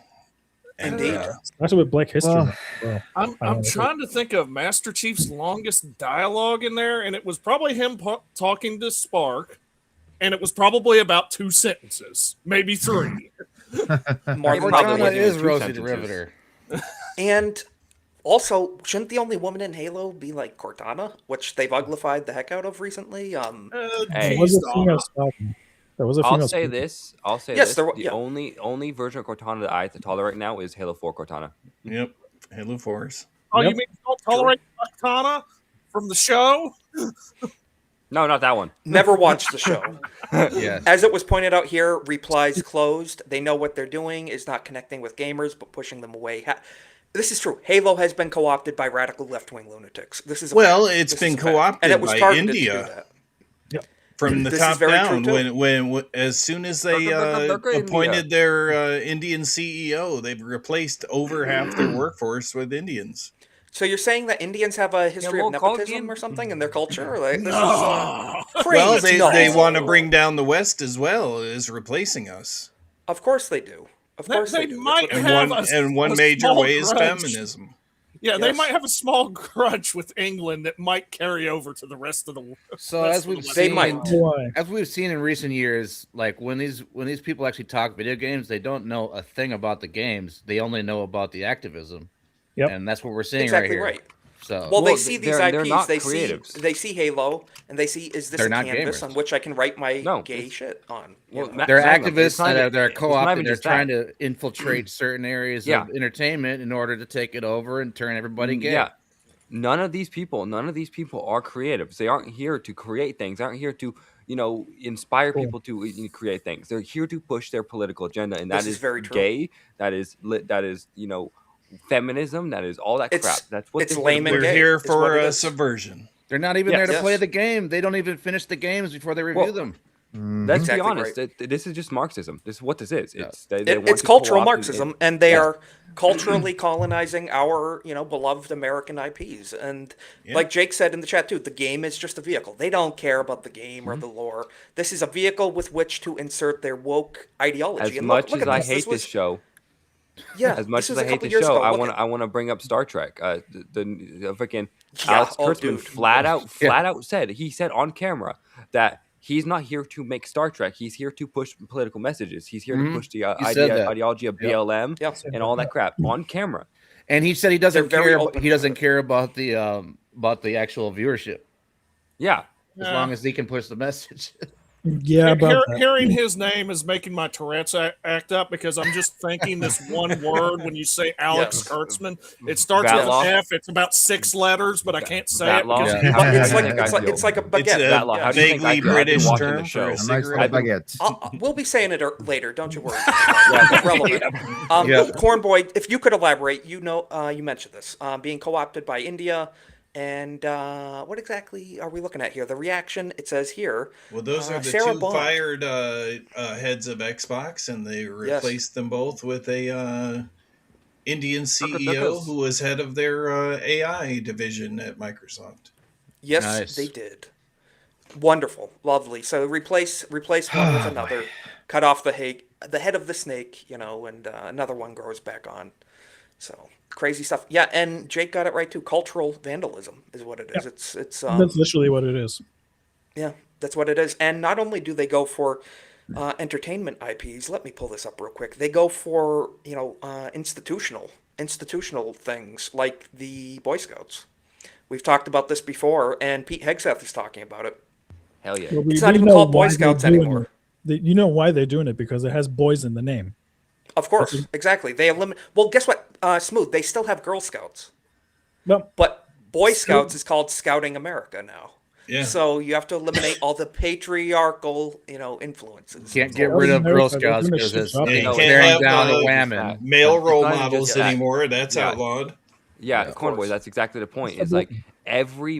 And, Indeed. That's with Black History. Well, Month as well. I'm I don't know. trying to think of Master Chief's longest dialogue in there, and it was probably him talking to Spark, and it was probably about 2 sentences, maybe 3. More than probably Cortana what is two Rosie the sentences. Riveter. And also, shouldn't the only woman in Halo be like Cortana, which they've uglified the heck out of recently? Hey. There was a female Spartan. There was a female I'll say Spartan. this. Yes, there wa- The yeah. only version of Cortana that I have to tolerate now is Halo 4 Cortana. Yep, Halo Force. Oh, Yep. you mean you don't tolerate Cortana from the show? No, not that one. Never watched the show. Yes. As it was pointed out here, replies closed. They know what they're doing is not connecting with gamers, but pushing them away. This is true. Halo has been co-opted by radical left-wing lunatics. This is a Well, fact. it's This been is a fact. co-opted and it was by targeted to do India. that. From the This is top very true, down, too. when as soon as they appointed their Indian CEO, they've replaced over half their workforce with Indians. So you're saying that Indians have a history of well, nepotism or something in their culture? Like, this is crazy. Well, they No. want to bring down the West as well as replacing us. Of course they do. Of course They do. might And have one a major small way is grudge. feminism. Yeah, they Yes. might have a small grudge with England that might carry over to the rest of the world. So as we've They seen, might. Why? as we've seen in recent years, like when these people actually talk video games, they don't know a thing about the games. They only know about the activism. Yep. And that's what we're seeing Exactly right right. here. So Well, they Well, see these they're IPs. not They creatives. see Halo, and they see is this They're a not canvas gamers. on which I can write my No, gay it's- shit on? Well, You know? Matt- they're Exactly. activists It's not that even- are they're it's not co-opted. even They're just trying that. to infiltrate certain areas Yeah. of entertainment in order to take it over and turn everybody gay. Yeah. None of these people are creatives. They aren't here to create things. They aren't here to, inspire people to create things. They're here to push their political agenda, and that This is is very true. gay. That is feminism. That is all that crap. It's- That's what it's they're lame and They're gay here is what for it is. subversion. They're not even Yes. there to play Yes. the game. They don't even finish the games before they review Well, them. Let's Exactly be honest. right. This is just Marxism. This is what this is. It's they want It's to cultural co-opt Marxism, and they are culturally colonizing our, beloved American IPs. And like Jake said in the chat too, the game is just a vehicle. They don't care about the game or the lore. This is a vehicle with which to insert their woke ideology. As and much look as at I this. hate This this was- show, yeah, as much this as was I a hate couple this years show, ago. I Look want at- I want to bring up Star Trek. The freaking Yeah, Alex oh, Kurtzman dude. flat out said on camera that he's not here to make Star Trek. He's here to push political messages. He's here to push the He said that. ideology of BLM and all that crap on camera. And he said he doesn't They're very care. open He about doesn't care about the actual viewership Yeah. as long as he can push the message. Yeah, about that. Hearing his name is making my Tourette's act up because I'm just thinking this one word when you say Alex Yes. Kurtzman. It starts with Vatlaw. an F. It's about 6 letters, but I can't say Vatlaw. it. Yeah. How But do you it's think like I it's like feel? it's like a baguette. It's a Vatlaw, how do you think I vaguely feel? I've been British watching the term show. for A nice cigarette. little baguette. We'll be saying it later. Don't you worry. It's relevant. Yeah. Corn Boy, if you could elaborate, you mentioned this being co-opted by India, and what exactly are we looking at here? The reaction it says here. Well, those are the Sarah two Bond. fired heads of Xbox, and they replaced them both with a Indian CEO who was head of their AI division at Microsoft. Yes, Nice. they did. Wonderful, lovely. So replace one with another. Cut off the head of the snake, and another one grows back on. So crazy stuff. Yeah, and Jake got it right too. Cultural vandalism is what it is. It's That's literally what it is. yeah, that's what it is. And not only do they go for entertainment IPs, let me pull this up real quick. They go for institutional things like the Boy Scouts. We've talked about this before, and Pete Hegseth is talking about it. Hell yeah. Well, we It's not do even know called Boy why they're Scouts doing anymore. it. You know why they're doing it? Because it has boys in the name. Of course, exactly. They eliminate. Well, guess what? Smooth. They still have Girl Scouts, No, but Boy Scouts is called Scouting America now. Yeah. So you have to eliminate all the patriarchal, influences. Can't get rid of Girl America, they're Scouts gonna because shit it's up. Yeah, you it's can't bearing have, down the uh, women. Male It's role not even models just that. anymore. That's Yeah. outlawed. Yeah, of Cornboy, course. that's exactly the point. It's like every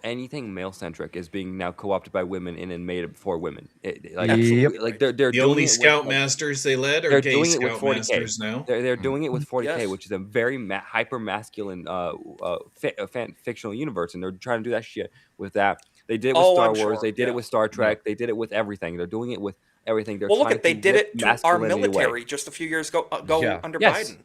anything male centric is being now co-opted by women and made for women. Like they're The doing only it with, Scoutmasters they led are they're gay doing it with 40K. Scoutmasters now. They're doing it with 40K, Yes. which is a very hyper masculine fictional universe, and they're trying to do that shit with that. They did it with Oh, Star I'm Wars. sure. They did Yeah. it with Star Trek. They did it with everything. They're doing it with everything. They're Well, look trying at they to did rip it to our masculinity away. military just a few years ago Yeah. under Yes. Biden,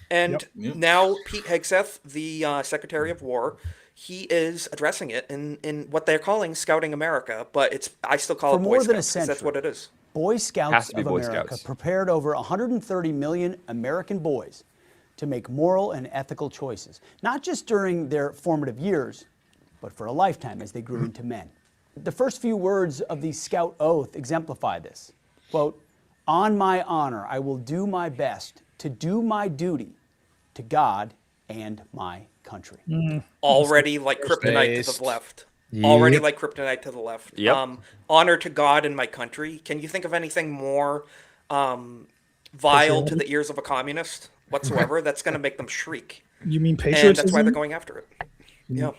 and Yep. now Pete Hegseth, the Secretary of War, he is addressing it in what they're calling Scouting America, but I still call For it Boy more than a Scouts 'cause that's century, what it is. Boy Has Scouts to be of Boy America Scouts. prepared over 130 million American boys to make moral and ethical choices, not just during their formative years, but for a lifetime as they grew into men. The first few words of the Scout Oath exemplify this. Quote, "On my honor, I will do my best to do my duty to God and my country." Already like kryptonite to Based. the left. Already Yep. like kryptonite to the left. Yep. Honor to God and my country. Can you think of anything more vile to the ears of a communist whatsoever? That's going to make them shriek. You mean And patriotism? that's why they're going after it. Yeah.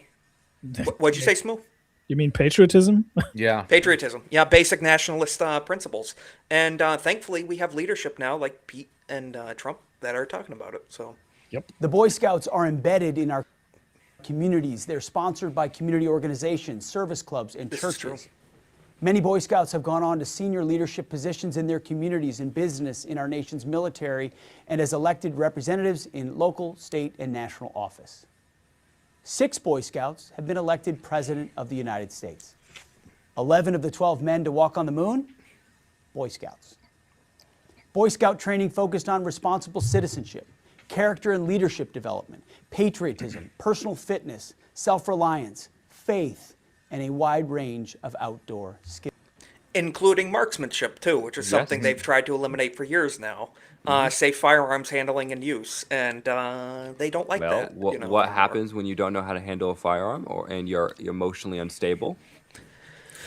What'd you say, Smooth? You mean patriotism? Yeah. Patriotism. Yeah, basic nationalist principles. And thankfully, we have leadership now like Pete and Trump that are talking about it. So The Boy Scouts are embedded in our communities. They're sponsored by community organizations, service clubs, and This is true. churches. Many Boy Scouts have gone on to senior leadership positions in their communities, in business, in our nation's military, and as elected representatives in local, state, and national office. 6 Boy Scouts have been elected President of the United States. 11 of the 12 men to walk on the moon, Boy Scouts. Boy Scout training focused on responsible citizenship, character and leadership development, patriotism, personal fitness, self-reliance, faith, and a wide range of outdoor skills. Including marksmanship, too, which is something they've tried to eliminate for years now. Safe firearms handling and use, and they don't like Well, that. what happens when you don't know how to handle a firearm and you're emotionally unstable?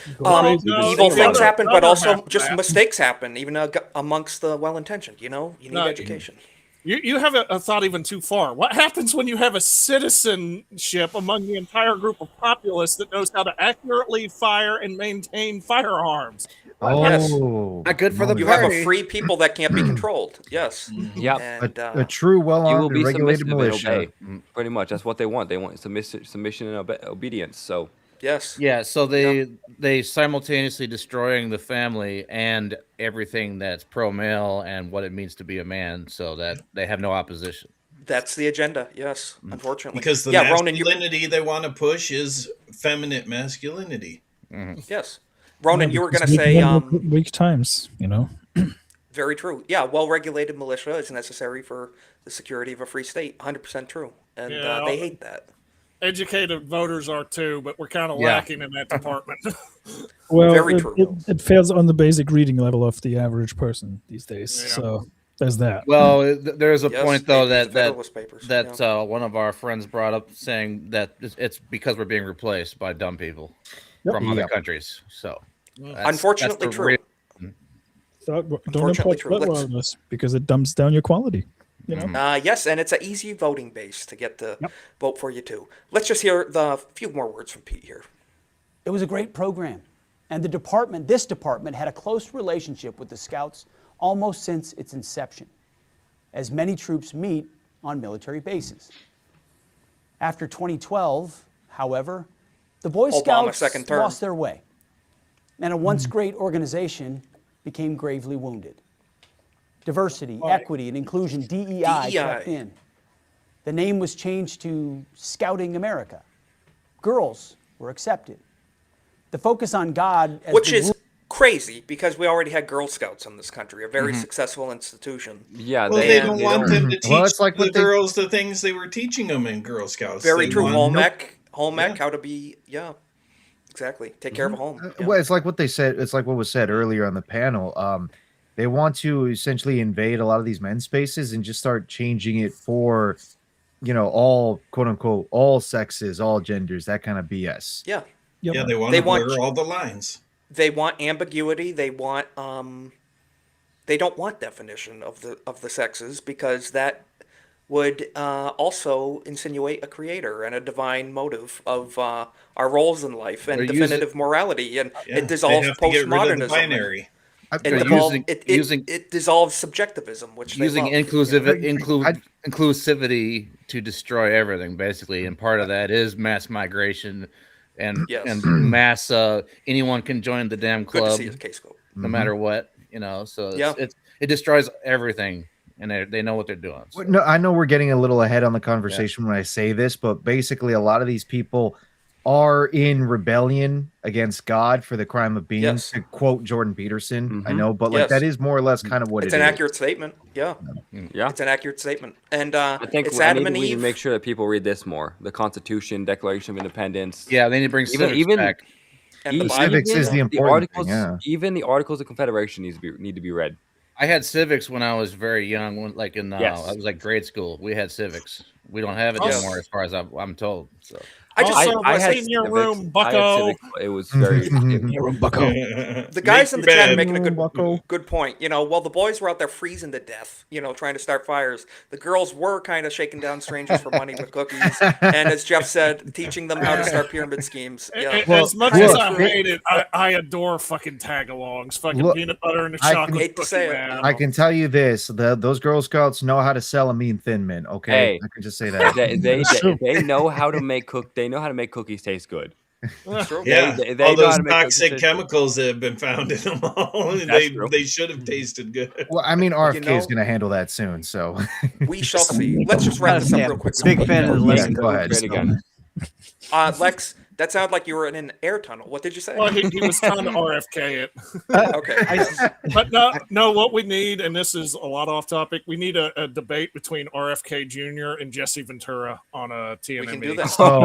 Evil things happen, but also just mistakes happen, even amongst the well-intentioned. You need education. You have a thought even too far. What happens when you have a citizenship among the entire group of populace that knows how to accurately fire and maintain firearms? Yes. Not good for the You party. have a free people that can't be controlled. Yes. Yeah. And, A true, You will well-armed, be and regulated submissive and militia. obey. Pretty much, that's what they want. They want submission and obedience. So yes. Yeah, so they simultaneously destroying the family and everything that's pro-male and what it means to be a man, so that they have no opposition. That's the agenda. Yes, unfortunately. Because the Ronan, masculinity they want to push is feminine masculinity. Yes, Ronan, you were going to Because we say live in weak times, very true. Yeah, well-regulated militia is necessary for the security of a free state. 100% true, and Yeah. they hate that. Educated voters are too, but we're kind of Yeah. lacking in that department. Well, Very it, true. it fails on the basic reading level of the average person these days. So there's that. Well, there's a Yes, point though papers, that Federalist papers, one of our friends brought up, saying that it's because we're being replaced by dumb people from other countries. So, Unfortunately, the true. real- So don't Unfortunately import true. blood Let's- wildness because it dumbs down your quality. Yes, and it's an easy voting base to get to vote for you too. Let's just hear the few more words from Pete here. It was a great program, and this department had a close relationship with the Scouts almost since its inception, as many troops meet on military bases. After 2012, however, the Boy Obama, Scouts second term. lost their way, and a once great organization became gravely wounded. Diversity, equity, and inclusion, DEI, crept in. The name was changed to Scouting America. Girls were accepted. The focus on God, as Which the is crazy because we already had Girl Scouts in this country, a very successful institution. Yeah, Well, they don't want them to teach it's like the what they- girls the things they were teaching them in Girl Scouts. Very They true. want- Home ec, how to be, exactly. Take care of a home. Yeah. Well, it's like what they said. It's like what was said earlier on the panel. They want to essentially invade a lot of these men's spaces and just start changing it for, all quote unquote all sexes, all genders, that kind of BS. Yeah. Yeah, they want They to want- blur all the lines. They want ambiguity. They want they don't want definition of the sexes because that would also insinuate a creator and a divine motive of our roles in life and They're definitive morality, and Yeah, it dissolves they have to get rid of the postmodernism. binary. It dissolves subjectivism, which they using love. inclusivity to destroy everything, basically, and part of that is mass migration and Yes. and mass anyone can join the damn Good to club see his case go. no matter what, so Yeah. it destroys everything, and they know what they're doing. So. No, I know we're getting a little ahead on the conversation when I say this, but basically, a lot of these people are in rebellion against God for the crime of being, Yes. to quote Jordan Peterson. I Mhm. know, but like Yes. that is more or less kind of what It's it an is. accurate statement. Yeah. Yeah. It's an accurate statement. And I think it's I Adam need and we need Eve. to make sure that people read this more: the Constitution, Declaration of Independence. Yeah, they need to bring civics back. And the even- Bible. Civics is the the important articles, thing, yeah. even the Articles of Confederation need to be read. I had civics when I was very young, like in Yes. I was like grade school. We had civics. We don't have it Yes. anymore, as far as I'm told. So Also, I had senior civics. room, I had bucko. civics. It was very. The guys in the Make your chat are bed. making a good point. While the boys were out there freezing to death, trying to start fires, the girls were kind of shaking down strangers for money with cookies. And as Jeff said, teaching them how to start pyramid schemes. Yeah. As much as I hate it, I adore fucking tag-alongs, fucking Look, peanut butter and a I chocolate hate to cookie, say it. man. I can tell you this: those Girl Scouts know how to sell a mean Thin Mint. Okay, Hey. I can just say that. They know how to make They know how to make cookies taste good. Yeah, They all know how those to make those toxic decisions. chemicals that have been found in them all. They should have tasted good. Well, I mean, RFK know- is going to handle that soon, so We shall see. Let's just wrap this up real quick. Big fan of the Yeah, lesson. go ahead. Great again. Lex, that sounded like you were in an air tunnel. What did you say? Well, he was trying to RFK it. Okay. But no, what we need, and this is a lot off topic, we need a debate between RFK Jr. and Jesse Ventura on a TNME. We can do that. Oh,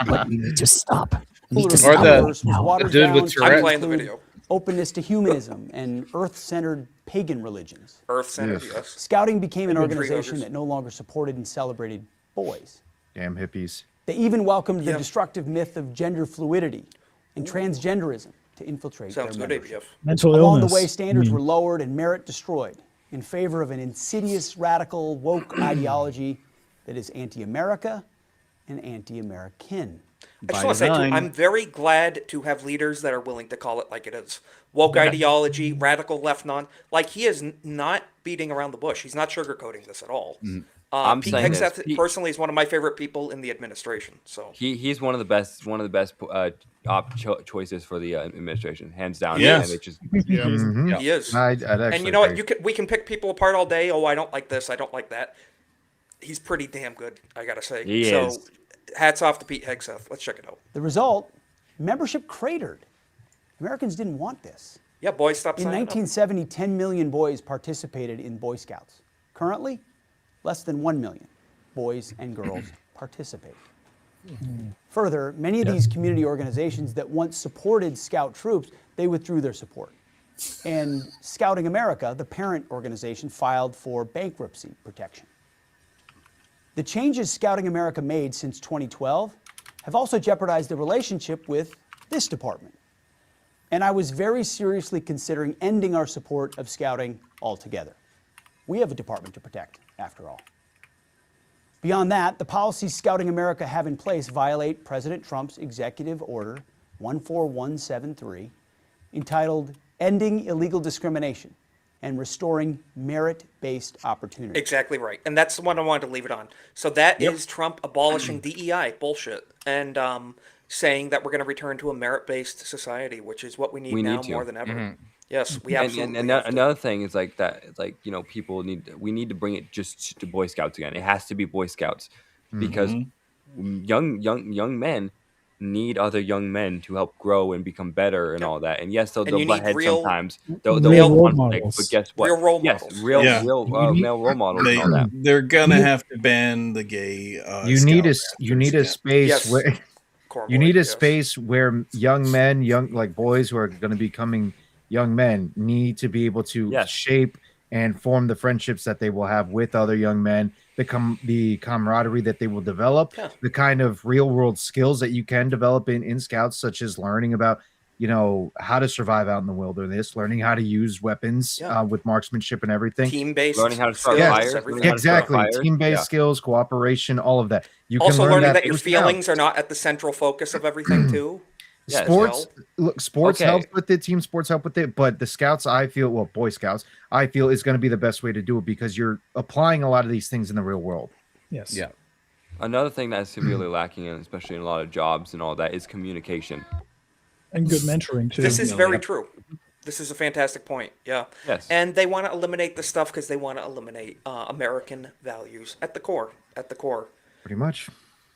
But you need to stop. Or the dude with I'm Tourette. playing the video. Openness to humanism and earth-centered pagan religions. Earth-centered, yes. Scouting became an Tree organization huggers. that no longer supported and celebrated boys. damn hippies. They even welcomed the Yeah. destructive myth of gender fluidity and transgenderism to infiltrate Sounds their good, membership. ABF. Mental Along illness. the way, standards were lowered and merit destroyed in favor of an insidious, radical, woke ideology that is anti-America and anti-American. I just want to say, too, I'm very glad to have leaders that are willing to call it like it is. Woke ideology, radical left non. Like, he is not beating around the bush. He's not sugarcoating this at all. I'm Pete saying this. Hegseth, personally, is one of my favorite people in the administration. So He's one of the best choices for the administration, hands down. Yes. And it just, Mhm. he is. I'd actually And you know what? agree. We can pick people apart all day. Oh, I don't like this. I don't like that. He's pretty damn good, I gotta say. He so, is. hats off to Pete Hegseth. Let's check it out. The result, membership cratered. Americans didn't want this. Yeah, boys, stop In signing up. 1970, 10 million boys participated in Boy Scouts. Currently, less than 1 million boys and girls participate. Further, many of these community organizations that once supported Scout troops, they withdrew their support. And Scouting America, the parent organization, filed for bankruptcy protection. The changes Scouting America made since 2012 have also jeopardized the relationship with this department. And I was very seriously considering ending our support of Scouting altogether. We have a department to protect, after all. Beyond that, the policies Scouting America have in place violate President Trump's Executive Order 14173, entitled Ending Illegal Discrimination and Restoring Merit-Based Opportunity. Exactly right. And that's the one I wanted to leave it on. So that is Trump abolishing DEI bullshit and saying that we're going to return to a merit-based society, which is what we need now more than ever. Yes, we absolutely and have to. another thing is like that. It's like, you know, we need to bring it just to Boy Scouts again. It has to be Boy Scouts because young men need other young men to help grow and become better and all that. And yes, they'll you butt need heads real- sometimes. real They'll role conflict, models. but guess what? Real role yes, models. real Yeah. male role models and all that. They're gonna have to ban the gay. You need a Scout you need a Raptors space Yes. where Cornboy, you need a yes. space where young men, like boys who are going to be becoming young men, need to be able to Yes. shape and form the friendships that they will have with other young men, the camaraderie that they will develop, Yeah. the kind of real world skills that you can develop in scouts, such as learning about, you know, how to survive out in the wilderness, learning how to use weapons Yeah. with marksmanship and everything. Team-based Learning how to start skills, fires, everything. learning how to start Exactly, fires. team-based Yeah. skills, cooperation, all of that. You Also can learn learning that your through Scouts. feelings are not at the central focus of everything, too. Yes. Sports, look, sports Okay. helps with it. Team sports help with it, but the Scouts, I feel, well, Boy Scouts, I feel is going to be the best way to do it because you're applying a lot of these things in the real world. Yes. Yeah. Another thing that's severely lacking, and especially in a lot of jobs and all that, is communication. And good mentoring too. This is very true. This is a fantastic point. Yeah. Yes. And they want to eliminate the stuff because they want to eliminate American values at the core. At the core. Pretty much.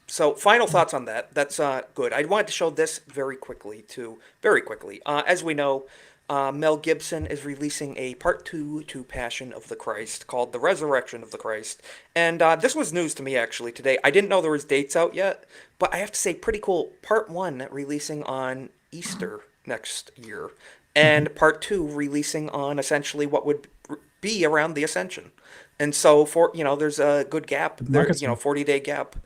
So, final thoughts on that. That's good. I wanted to show this very quickly, too. Very quickly. As we know, Mel Gibson is releasing a part 2 to Passion of the Christ called The Resurrection of the Christ. And this was news to me, actually, today. I didn't know there was dates out yet, but I have to say, pretty cool. Part 1 releasing on Easter next year, and part 2 releasing on essentially what would be around the Ascension. And so, there's a good gap there, 40-day gap.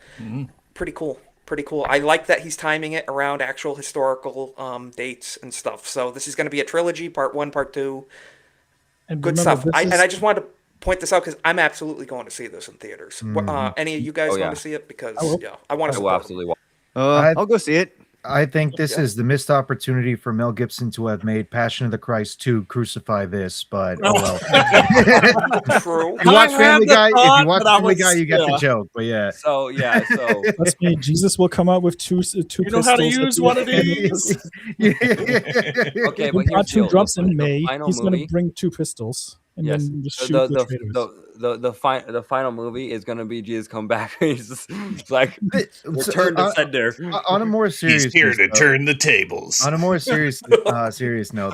Pretty cool. Pretty cool. I like that he's timing it around actual historical dates and stuff. So this is going to be a trilogy, part 1, part 2. And Good remember, stuff. this And I just wanted to point this out because I'm absolutely going to see this in theaters. Any of you guys Oh, going yeah. to see it? Because I will. I want I to will support absolutely watch. I'll go see it. I think this is the missed opportunity for Mel Gibson to have made Passion of the Christ 2 Crucify This, but oh well. True. If you watch Family Guy, you get the yeah. joke. But yeah. So yeah, so Trust me, Jesus will come out with two You know how to use one of these? Okay, but When God here's the deal. drops in The May, final he's going to movie- bring 2 pistols and Yes. then just shoot the traitors. The final movie is gonna be Jesus come back. He's just like So, return to sender. On a more serious, He's here to note, turn the tables. On a more serious note,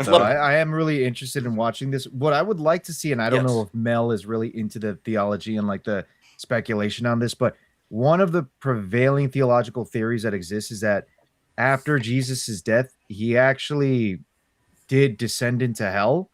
though, I am really interested in watching this. What I would like to see, and I don't know if Mel is really into the theology and like the speculation on this, but one of the prevailing theological theories that exists is that after Jesus' death, he actually did descend into hell,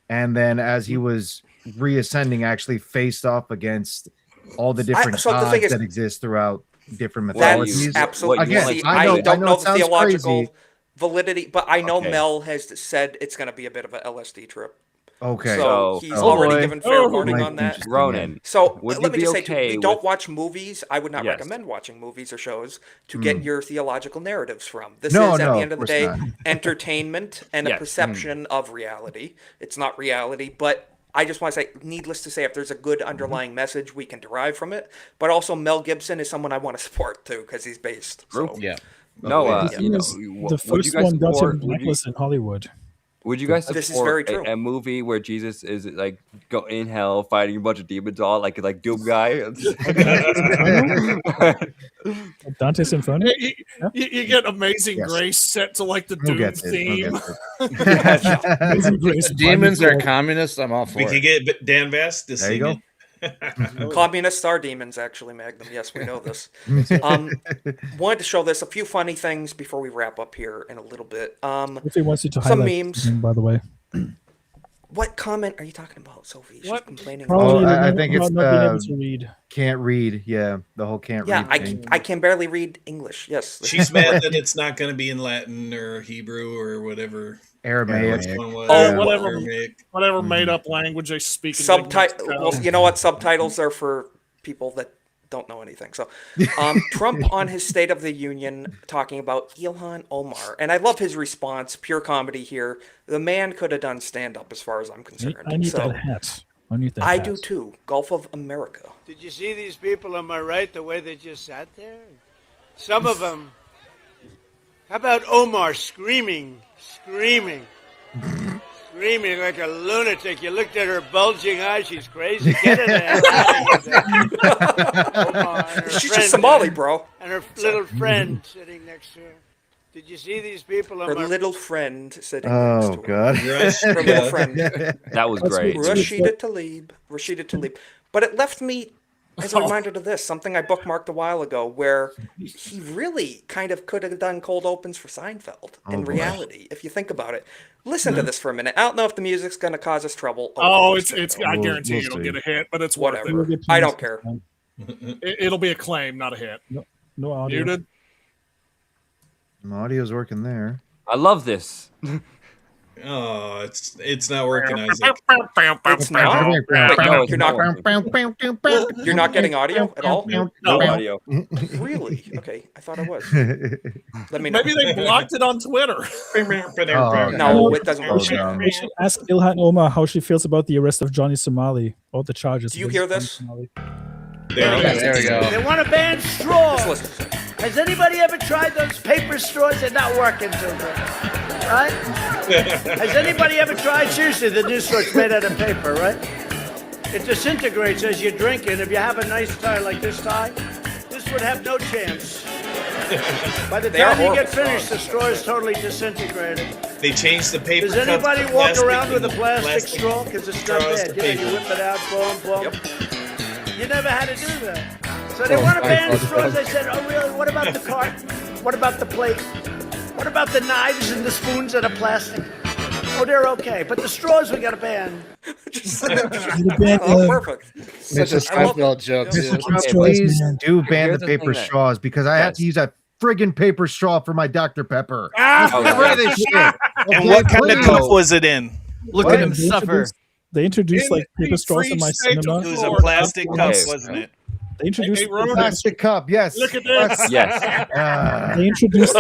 and then as he was reascending, actually faced off against all the different so the gods thing is- that exist throughout different That mythologies. is absolutely. Again, See, I know don't know it the sounds theological crazy. validity, but I know Okay. Mel has said it's going to be a bit of a LSD trip. Okay. So he's Oh, already boy. given fair Oh, warning might on be that. interesting, Ronan, So would let you me be just say, okay we don't with- watch movies. I would not Yes. recommend watching movies or shows to get your theological narratives from. This No, is, at no, the end of of the course day, not. entertainment and Yes. a perception of reality. It's not reality, but I just want to say, needless to say, if there's a good underlying message we can derive from it, but also Mel Gibson is someone I want to support too because he's based. So. Yeah. No, The thing is, the would you first guys one got him support? blacklisted in Hollywood. Would you guys This is support very true. a movie where Jesus is like go in hell fighting a bunch of demons all like Doom guy? Dante's Inferno? You get Amazing Yes. Grace set to like the Who Doom gets it? Who theme. gets it? Amazing Grace, If demons are Bible. communists, I'm all for We it. could get Dan Vast to There you sing go. it. Communists are demons, actually, Magnum. Yes, we know this. Wanted to show this. A few funny things before we wrap up here in a little bit. If he wants you to Some highlight memes. something, by the way. What comment are you talking about, Sophie? She's complaining. Probably I about think it's not being able the to read. can't read. Yeah, the whole can't Yeah, read thing. I can barely read English. Yes. She's mad that it's not going to be in Latin or Hebrew or whatever. Aramaic. Which one was Oh, it? whatever. Aramaic. Whatever made up language they speak. in Subtitle. Mexico. Well, you know what? Subtitles are for people that don't know anything. So, Trump on his State of the Union talking about Ilhan Omar, and I love his response. Pure comedy here. The man could have done stand up, as far as I'm concerned. I need So, that hat. I need that I hat. do too. Gulf of America. Did you see these people on my right, the way they just sat there? Some of them. How about Omar screaming like a lunatic? You looked at her bulging eyes, she's crazy. Get her there. Omar and her She's friend just Somali, there, bro. And her little friend sitting next to her. Did you see these people on Her my little friend sitting next Oh to her. God. Her little friend. That was great. Rashida Tlaib. But it left me as a reminder to this, something I bookmarked a while ago, where he really kind of could have done cold opens for Seinfeld in boy. reality, if you think about it. Listen to this for a minute. I don't know if the music's going to cause us trouble. Oh, it's. I We'll- guarantee we'll it'll see. get a hit, but it's worth Whatever. it. I don't care. It'll be a claim, not a hit. No audio. Muted. My audio's working there. I love this. Oh, it's not working, Isaac. It's not. No, it's You're not not. You're not getting audio at all. No audio. Really? Okay, I thought I was. Let me know. Maybe they blocked it on Twitter. No, it doesn't Oh, work. no. We should ask Ilhan Omar how she feels about the arrest of Johnny Somali. All the charges. Do you against hear Johnny this? Somali. There we go. They want to ban straws. Just listen. Has anybody ever tried those paper straws? They're not working too good. Right? Has anybody ever tried? Seriously, the new straws made out of paper, right? It disintegrates as you drink it. If you have a nice tie like this tie, this would have no chance. By the They are time you get horrible finished, the straw is totally disintegrated. They changed the paper. Does cup anybody to walk plastic around with a and plastic straw? Because it's not straws bad. to You know, you paper. whip it out, boom, boom. Yep. You never had to do that. So they want to ban straws. I said, oh, really? What about the cart? What about the plate? What about the knives and the spoons that are plastic? Oh, they're okay. But the straws we got to ban. Oh, perfect. Such a Seinfeld joke, too. Please do ban Here's the the thing paper that- straws because I have to Yes. use that friggin' paper straw for my Dr. Pepper. Ah! Get rid of this shit. And Okay, what kind of please. cup was it in? Look What? at him suffer. They introduced like paper straws in my free state cinema. It was a plastic cup, Okay. wasn't it? They introduced plastic cup. Yes. Look at this. Yes. They introduced.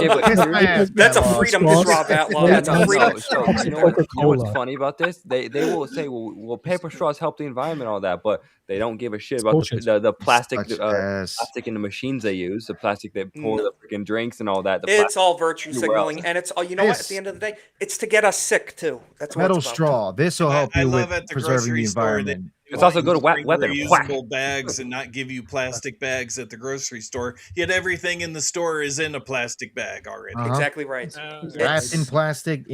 That's a freedom straw, Outlaw. That's a freedom straw. You know what's funny about this? They will say, well, paper straws help the environment, all that, but they don't give a shit about the plastic plastic in the machines they use, the plastic they pour the freaking drinks and all that. It's all virtue signaling, and it's you know what? At the end of the day, it's to get us sick too. That's what metal it's about. straw. This will help you with at the preserving grocery the store environment. It's also a good weapon. Reusable bags and not give you plastic bags at the grocery store. Yet everything in the store is in a plastic bag already. Exactly right. Wrapped in plastic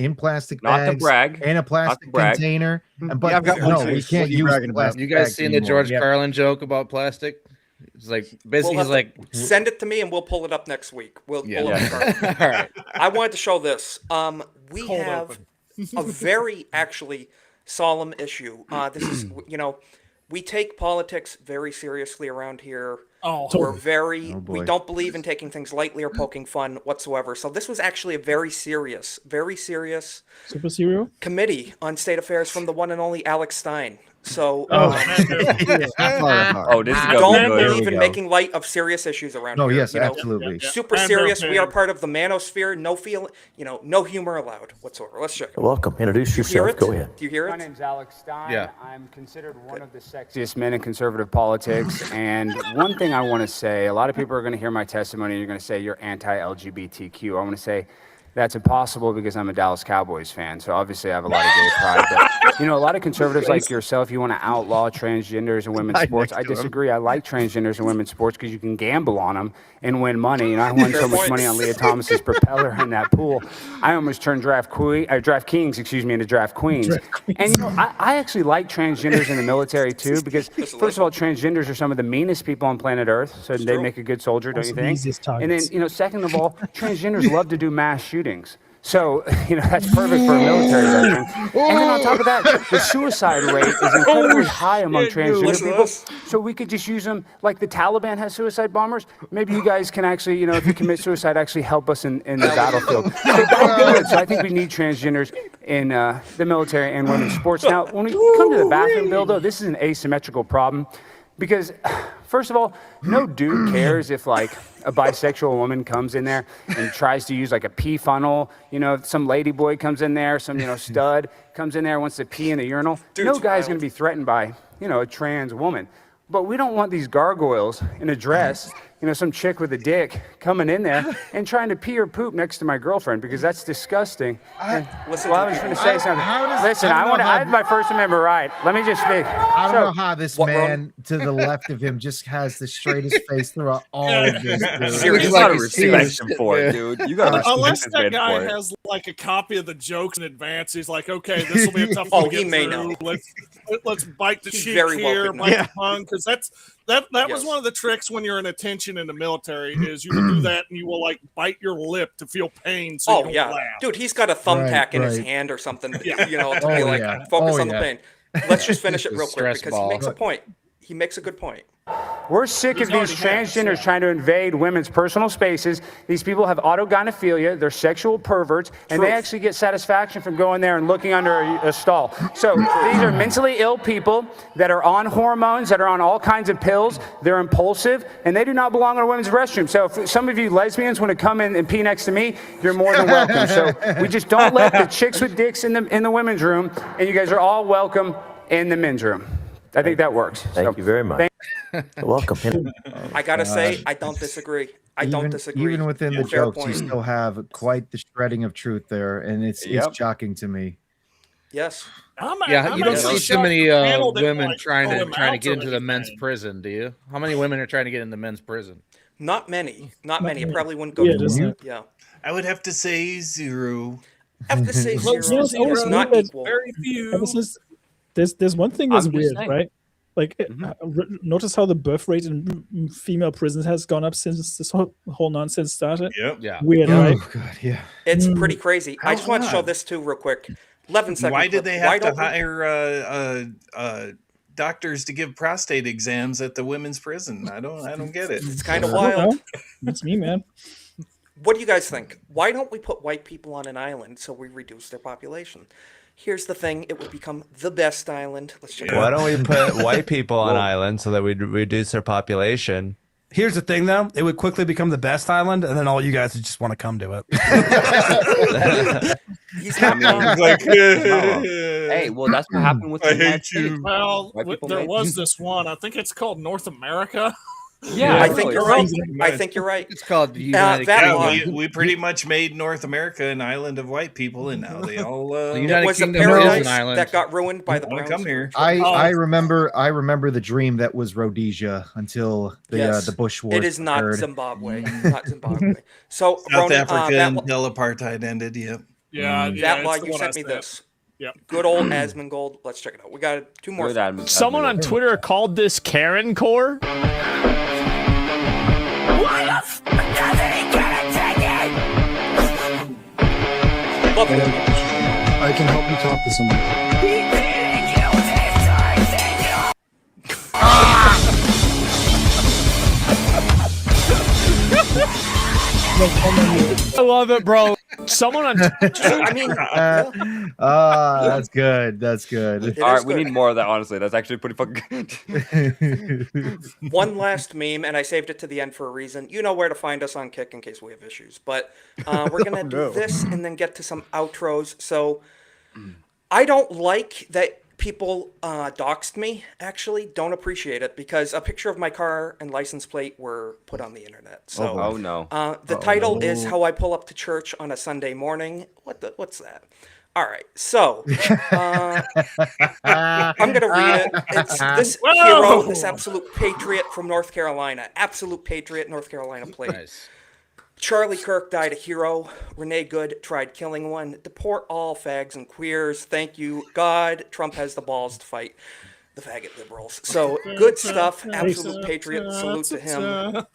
Not to bags, brag. in a plastic container. But Yeah, I've got no, one. we can't use plastic. You guys bags seen the anymore. George Yep. Carlin joke about plastic? It's like basically We'll he's like, send it to me and we'll pull it up next week. We'll pull it up. All right. I wanted to show this. We have a very actually solemn issue. This is, we take politics very seriously around here. We're we don't believe in taking things lightly or poking fun whatsoever. So this was actually a very serious Super serial committee on state affairs from the one and only Alex Stein. So this is don't believe in making light of serious issues around No, here. yes, absolutely. Super serious. We are part of the manosphere. No humor allowed whatsoever. Let's check it. Welcome. Introduce yourself. Go ahead. Do you hear it? My name's Alex Stein. Yeah. I'm considered one of the sexiest men in conservative politics. And one thing I want to say, a lot of people are going to hear my testimony and you're going to say you're anti-LGBTQ. I want to say that's impossible because I'm a Dallas Cowboys fan. So obviously I have a lot of gay pride. But, a lot of conservatives like yourself, you want to outlaw transgenders and women's sports. I disagree. I like transgenders and women's sports because you can gamble on them and win money. I won so much money on Leah Thomas's propeller in that pool. I almost turned DraftKings, into Draft Queens. And I actually like transgenders in the military too because first of all, transgenders are some of the meanest people on planet Earth. So they make a good soldier, don't you think? And then, second of all, transgenders love to do mass shootings. So, that's perfect for a military veteran. And then on top of that, the suicide rate is incredibly high among transgender people. So we could just use them like the Taliban has suicide bombers. Maybe you guys can actually, if you commit suicide, actually help us in the battlefield. So I think we need transgenders in the military and women's sports. Now, when we come to the bathroom bill, though, this is an asymmetrical problem. Because, first of all, no dude cares if, a bisexual woman comes in there and tries to use, a pee funnel. If some lady boy comes in there, some, stud comes in there and wants to pee in the urinal. No guy's going to be threatened by, a trans woman. But we don't want these gargoyles in a dress, some chick with a dick coming in there and trying to pee or poop next to my girlfriend because that's disgusting. I was going to say something. Listen, I have my First Amendment right. Let me just speak. I don't know how this man to the left of him just has the straightest face throughout all of this. Dude. You gotta respect him for it, dude. You gotta unless respect that his guy for it. has a copy of the jokes in advance, he's like, okay, this will be a tough one to get through. Let's bite the cheek here, bite the tongue, because that was one of the tricks when you're in attention in the military is you will do that and you will bite your lip to feel pain so you don't laugh. Dude, he's got a thumbtack in his hand or something to be focus on the pain. Let's just finish it real quick because he makes a point. He makes a good point. We're sick of these transgenders trying to invade women's personal spaces. These people have autogynephilia, they're sexual perverts, and they actually get satisfaction from going there and looking under a stall. So these are mentally ill people that are on hormones, that are on all kinds of pills, they're impulsive, and they do not belong in a women's restroom. So if some of you lesbians want to come in and pee next to me, you're more than welcome. So we just don't let the chicks with dicks in the women's room, and you guys are all welcome in the men's room. I think that works. Thank you very much. Welcome. I gotta say, I don't disagree. I don't disagree. Even within the Fair jokes, you point. still have quite the shredding of truth there, and it's shocking to me. Yes. You don't see too many women trying to get into the men's prison, do you? How many women are trying to get into men's prison? Not many. Not many. It probably wouldn't go to yeah. I would have to say zero. I have to say zero. It's not equal. Very few. Ever since there's one thing that's I'm just weird, saying. right? Notice how the birth rate in female prisons has gone up since this whole nonsense started. Yep. Yeah. Weird, Oh right? god, yeah. It's pretty crazy. I just want to show odd. this too real quick. 11 seconds. Why did they have to hire doctors to give prostate exams at the women's prison? I don't get it. It's kind of I don't wild. know. That's me, man. What do you guys think? Why don't we put white people on an island so we reduce their population? Here's the thing: it would become the best island. Let's check. Why don't we put white people on islands so that we reduce their population? Here's the thing, though. It would quickly become the best island, and then all you guys would just want to come to it. He's not like, hey, well, that's what happened with the United States. Well, White people there made- was this one. I think it's called North America. I think you're right. I think you're right. It's called the United Yeah, we pretty much made North America an island of white people, and now they all. It was a paradise that got ruined by the wanna Browns. come here. I remember the dream that was Rhodesia until the Bush Wars. It is not occurred. Zimbabwe. Not Zimbabwe. So South Ronan, Africa that, until apartheid ended. Yep. that law you sent me this. Yep. Good old Asmongold. Let's check it out. We got 2 more. Someone on Twitter called this Karen Core. I can help you talk to someone. I love it, bro. Someone on. I mean, that's good. That's good. All right, we need more of that. Honestly, that's actually pretty fucking good. One last meme, and I saved it to the end for a reason. You know where to find us on Kick in case we have issues. But we're gonna do this and then get to some outros. So I don't like that people doxed me. Actually, don't appreciate it because a picture of my car and license plate were put on the internet. So Oh, no. the title is "How I Pull Up to Church on a Sunday Morning." What's that? All right, so I'm gonna read it. It's this hero, this absolute patriot from North Carolina, absolute patriot, North Carolina plate. Nice. Charlie Kirk died a hero. Renee Good tried killing one. Deport all fags and queers. Thank you, God. Trump has the balls to fight the faggot liberals. So good stuff. Absolute patriot. Salute to him.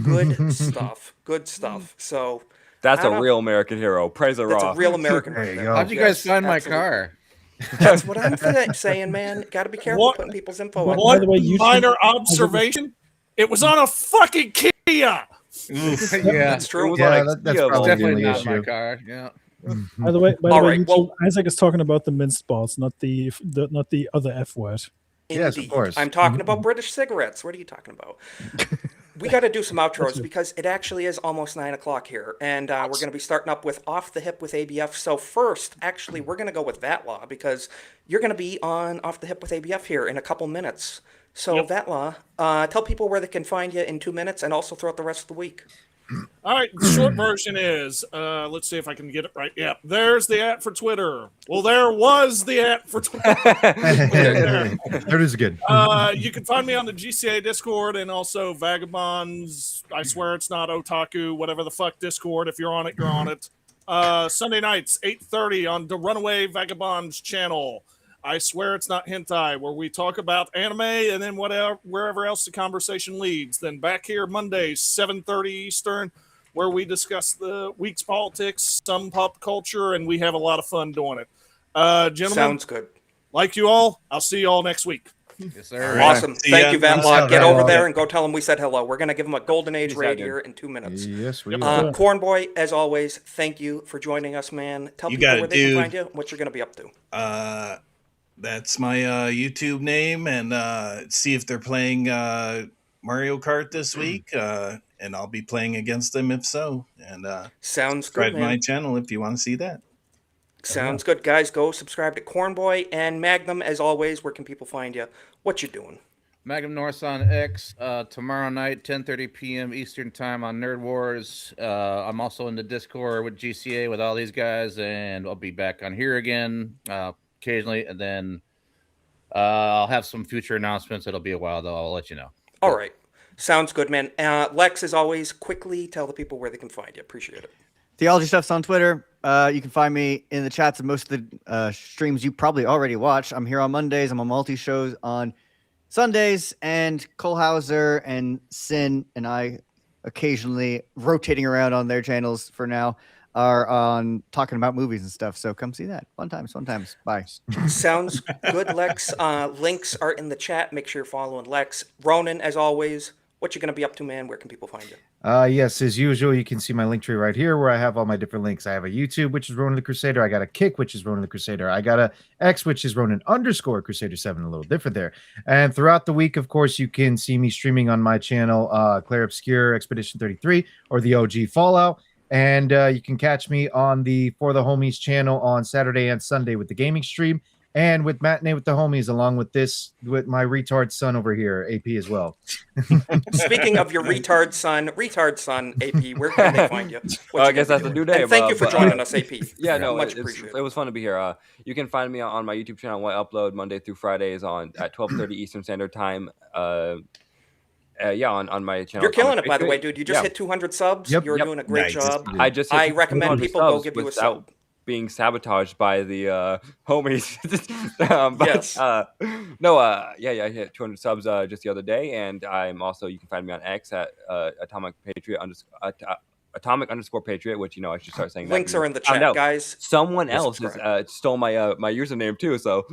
Good stuff. Good stuff. So That's I don't a know. real American hero. Praise the That's Raw. a real American There you hero. go. How'd you guys find my absolutely. car? That's what I'm saying, man. Got to be careful What- putting people's info out. One the way, YouTube- minor observation: it was on a fucking Kia. Yeah, That's true. Yeah, that's Yeah, probably the definitely only not my issue. car. Yeah. By the way, All right, YouTube, Isaac is talking about the minced balls, not the other F word. Yes, of Indeed. course. I'm talking about British cigarettes. What are you talking about? We got to do some outros because it actually is almost 9 o'clock here, and we're going to be starting up with Off the Hip with ABF. So first, actually, we're going to go with Vatlaw because you're going to be on Off the Hip with ABF here in a couple minutes. So Vatlaw, tell people where they can find you in 2 minutes, and also throughout the rest of the week. All right, the short version is, let's see if I can get it right. Yeah, there's the @ for Twitter. Well, there was the @ for Twitter. That is good. You can find me on the GCA Discord and also Vagabonds. I swear it's not Otaku, whatever the fuck Discord. If you're on it, you're on it. Sunday nights, 8:30 on the Runaway Vagabonds channel. I swear it's not hentai, where we talk about anime and then wherever else the conversation leads. Then back here Mondays, 7:30 Eastern, where we discuss the week's politics, some pop culture, and we have a lot of fun doing it. Gentlemen, Sounds good. like you all, I'll see you all next week. Yes, sir. Awesome. See ya. Thank you, Peace Vatlaw. out, Get over Vatlaw. there and go tell him we said hello. We're going to give him a Golden Age Peace raid out, dude. here in 2 minutes. Yes, we will. Cornboy, as always, thank you for joining us, man. Tell You people got it, where they can dude. find you, what you're going to be up to. That's my YouTube name, and see if they're playing Mario Kart this week, and I'll be playing against them if so. And Sounds subscribe good, to my man. channel if you want to see that. Sounds good, guys. Go subscribe to Cornboy and Magnum. As always, where can people find you? What you doing? Magnum North on X tomorrow night, 10:30 p.m. Eastern Time on Nerd Wars. I'm also in the Discord with GCA with all these guys, and I'll be back on here again occasionally. And then I'll have some future announcements. It'll be a while, though. I'll let you know. All right. Sounds good, man. Lex, as always, quickly tell the people where they can find you. Appreciate it. Theology Stuff's on Twitter. You can find me in the chats of most of the streams you probably already watch. I'm here on Mondays. I'm on multi-shows on Sundays, and Cole Hauser and Sin and I occasionally rotating around on their channels for now are on talking about movies and stuff. So come see that. Fun times, fun times. Bye. Sounds good, Lex. Links are in the chat. Make sure you're following Lex. Ronan, as always, what you going to be up to, man? Where can people find you? Yes, as usual, you can see my link tree right here where I have all my different links. I have a YouTube, which is Ronan the Crusader. I got a Kick, which is Ronan the Crusader. I got a X, which is Ronan_Crusader7, a little different there. And throughout the week, of course, you can see me streaming on my channel, Claire Obscure Expedition 33 or the OG Fallout. And you can catch me on the For the Homies channel on Saturday and Sunday with the gaming stream. And with Matinee with the Homies, along with my retard son over here, AP as well. Speaking of your retard son, AP, where can they find you? I guess that's the new name. And thank you for joining us, AP. Yeah, no, much it appreciated. was fun to be here. You can find me on my YouTube channel. I upload Monday through Fridays at 12:30 Eastern Standard Time. On my channel. You're killing it, by the way, dude. You just hit 200 subs. You're doing a great job. I recommend people go give you a sub. Being sabotaged by the homies. Yes. I hit 200 subs just the other day, and I'm also, you can find me on X at atomic_patriot, which I should start saying. Links that. are in the chat, guys. Someone else stole my username too, so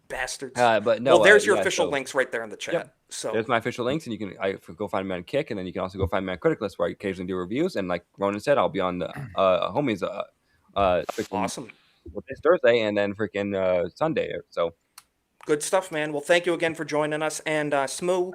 bastards. But no, well, there's your official links right there in the chat. Yep. So there's my official links, and you can go find me on Kick, and then you can also go find me on Critic List, where I occasionally do reviews. And like Ronan said, I'll be on the homies. Awesome. This Thursday and then freaking Sunday. So good stuff, man. Well, thank you again for joining us, and Smoo,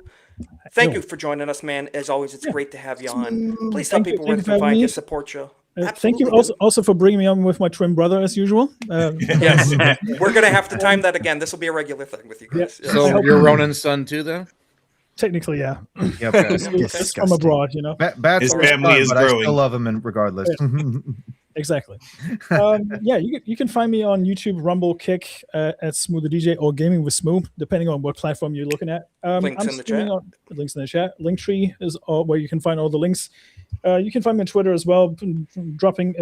thank you for joining us, man. As always, it's great to have you on. Please tell people where they can find you, support you. Thank you also for bringing me on with my twin brother as usual. Yes, we're gonna have to time that again. This will be a regular thing with you guys. Yeah. So you're Ronan's son too, then? Technically, yeah. Yep. It's from abroad, His family is growing. I still love him regardless. Exactly. You can find me on YouTube, Rumble, Kick at Smooth the DJ, or Gaming with Smooth, depending on what platform you're looking at. Links in the chat. Links in the chat. Linktree is where you can find all the links. You can find me on Twitter as well, dropping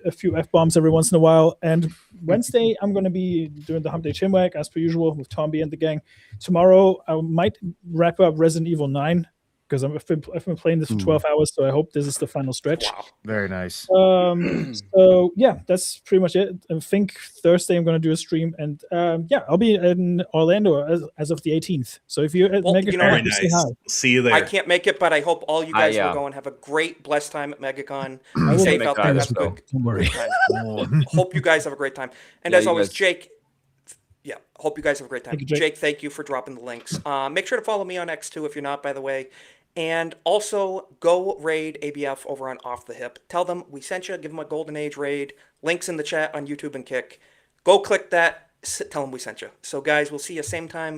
a few F-bombs every once in a while. And Wednesday, I'm going to be doing the Hump Day Chinwag, as per usual, with Tom B and the gang. Tomorrow, I might wrap up Resident Evil 9, because I've been playing this for 12 hours, so I hope this is the final stretch. Wow. Very nice. So yeah, that's pretty much it. I think Thursday I'm going to do a stream, and I'll be in Orlando as of the 18th. So if you're at MegaCon, nice. say hi. See you there. I can't make it, but I hope all you guys will go and have a great, blessed time at MegaCon. Be safe out there. Have a good time. Hope you guys have a great time. And as always, Jake. Yeah, hope you guys have a great time. Jake, thank you for dropping the links. Make sure to follow me on X too if you're not, by the way. And also go raid ABF over on Off the Hip. Tell them we sent you. Give them a Golden Age raid. Links in the chat on YouTube and Kick. Go click that. Tell them we sent you. So guys, we'll see you same time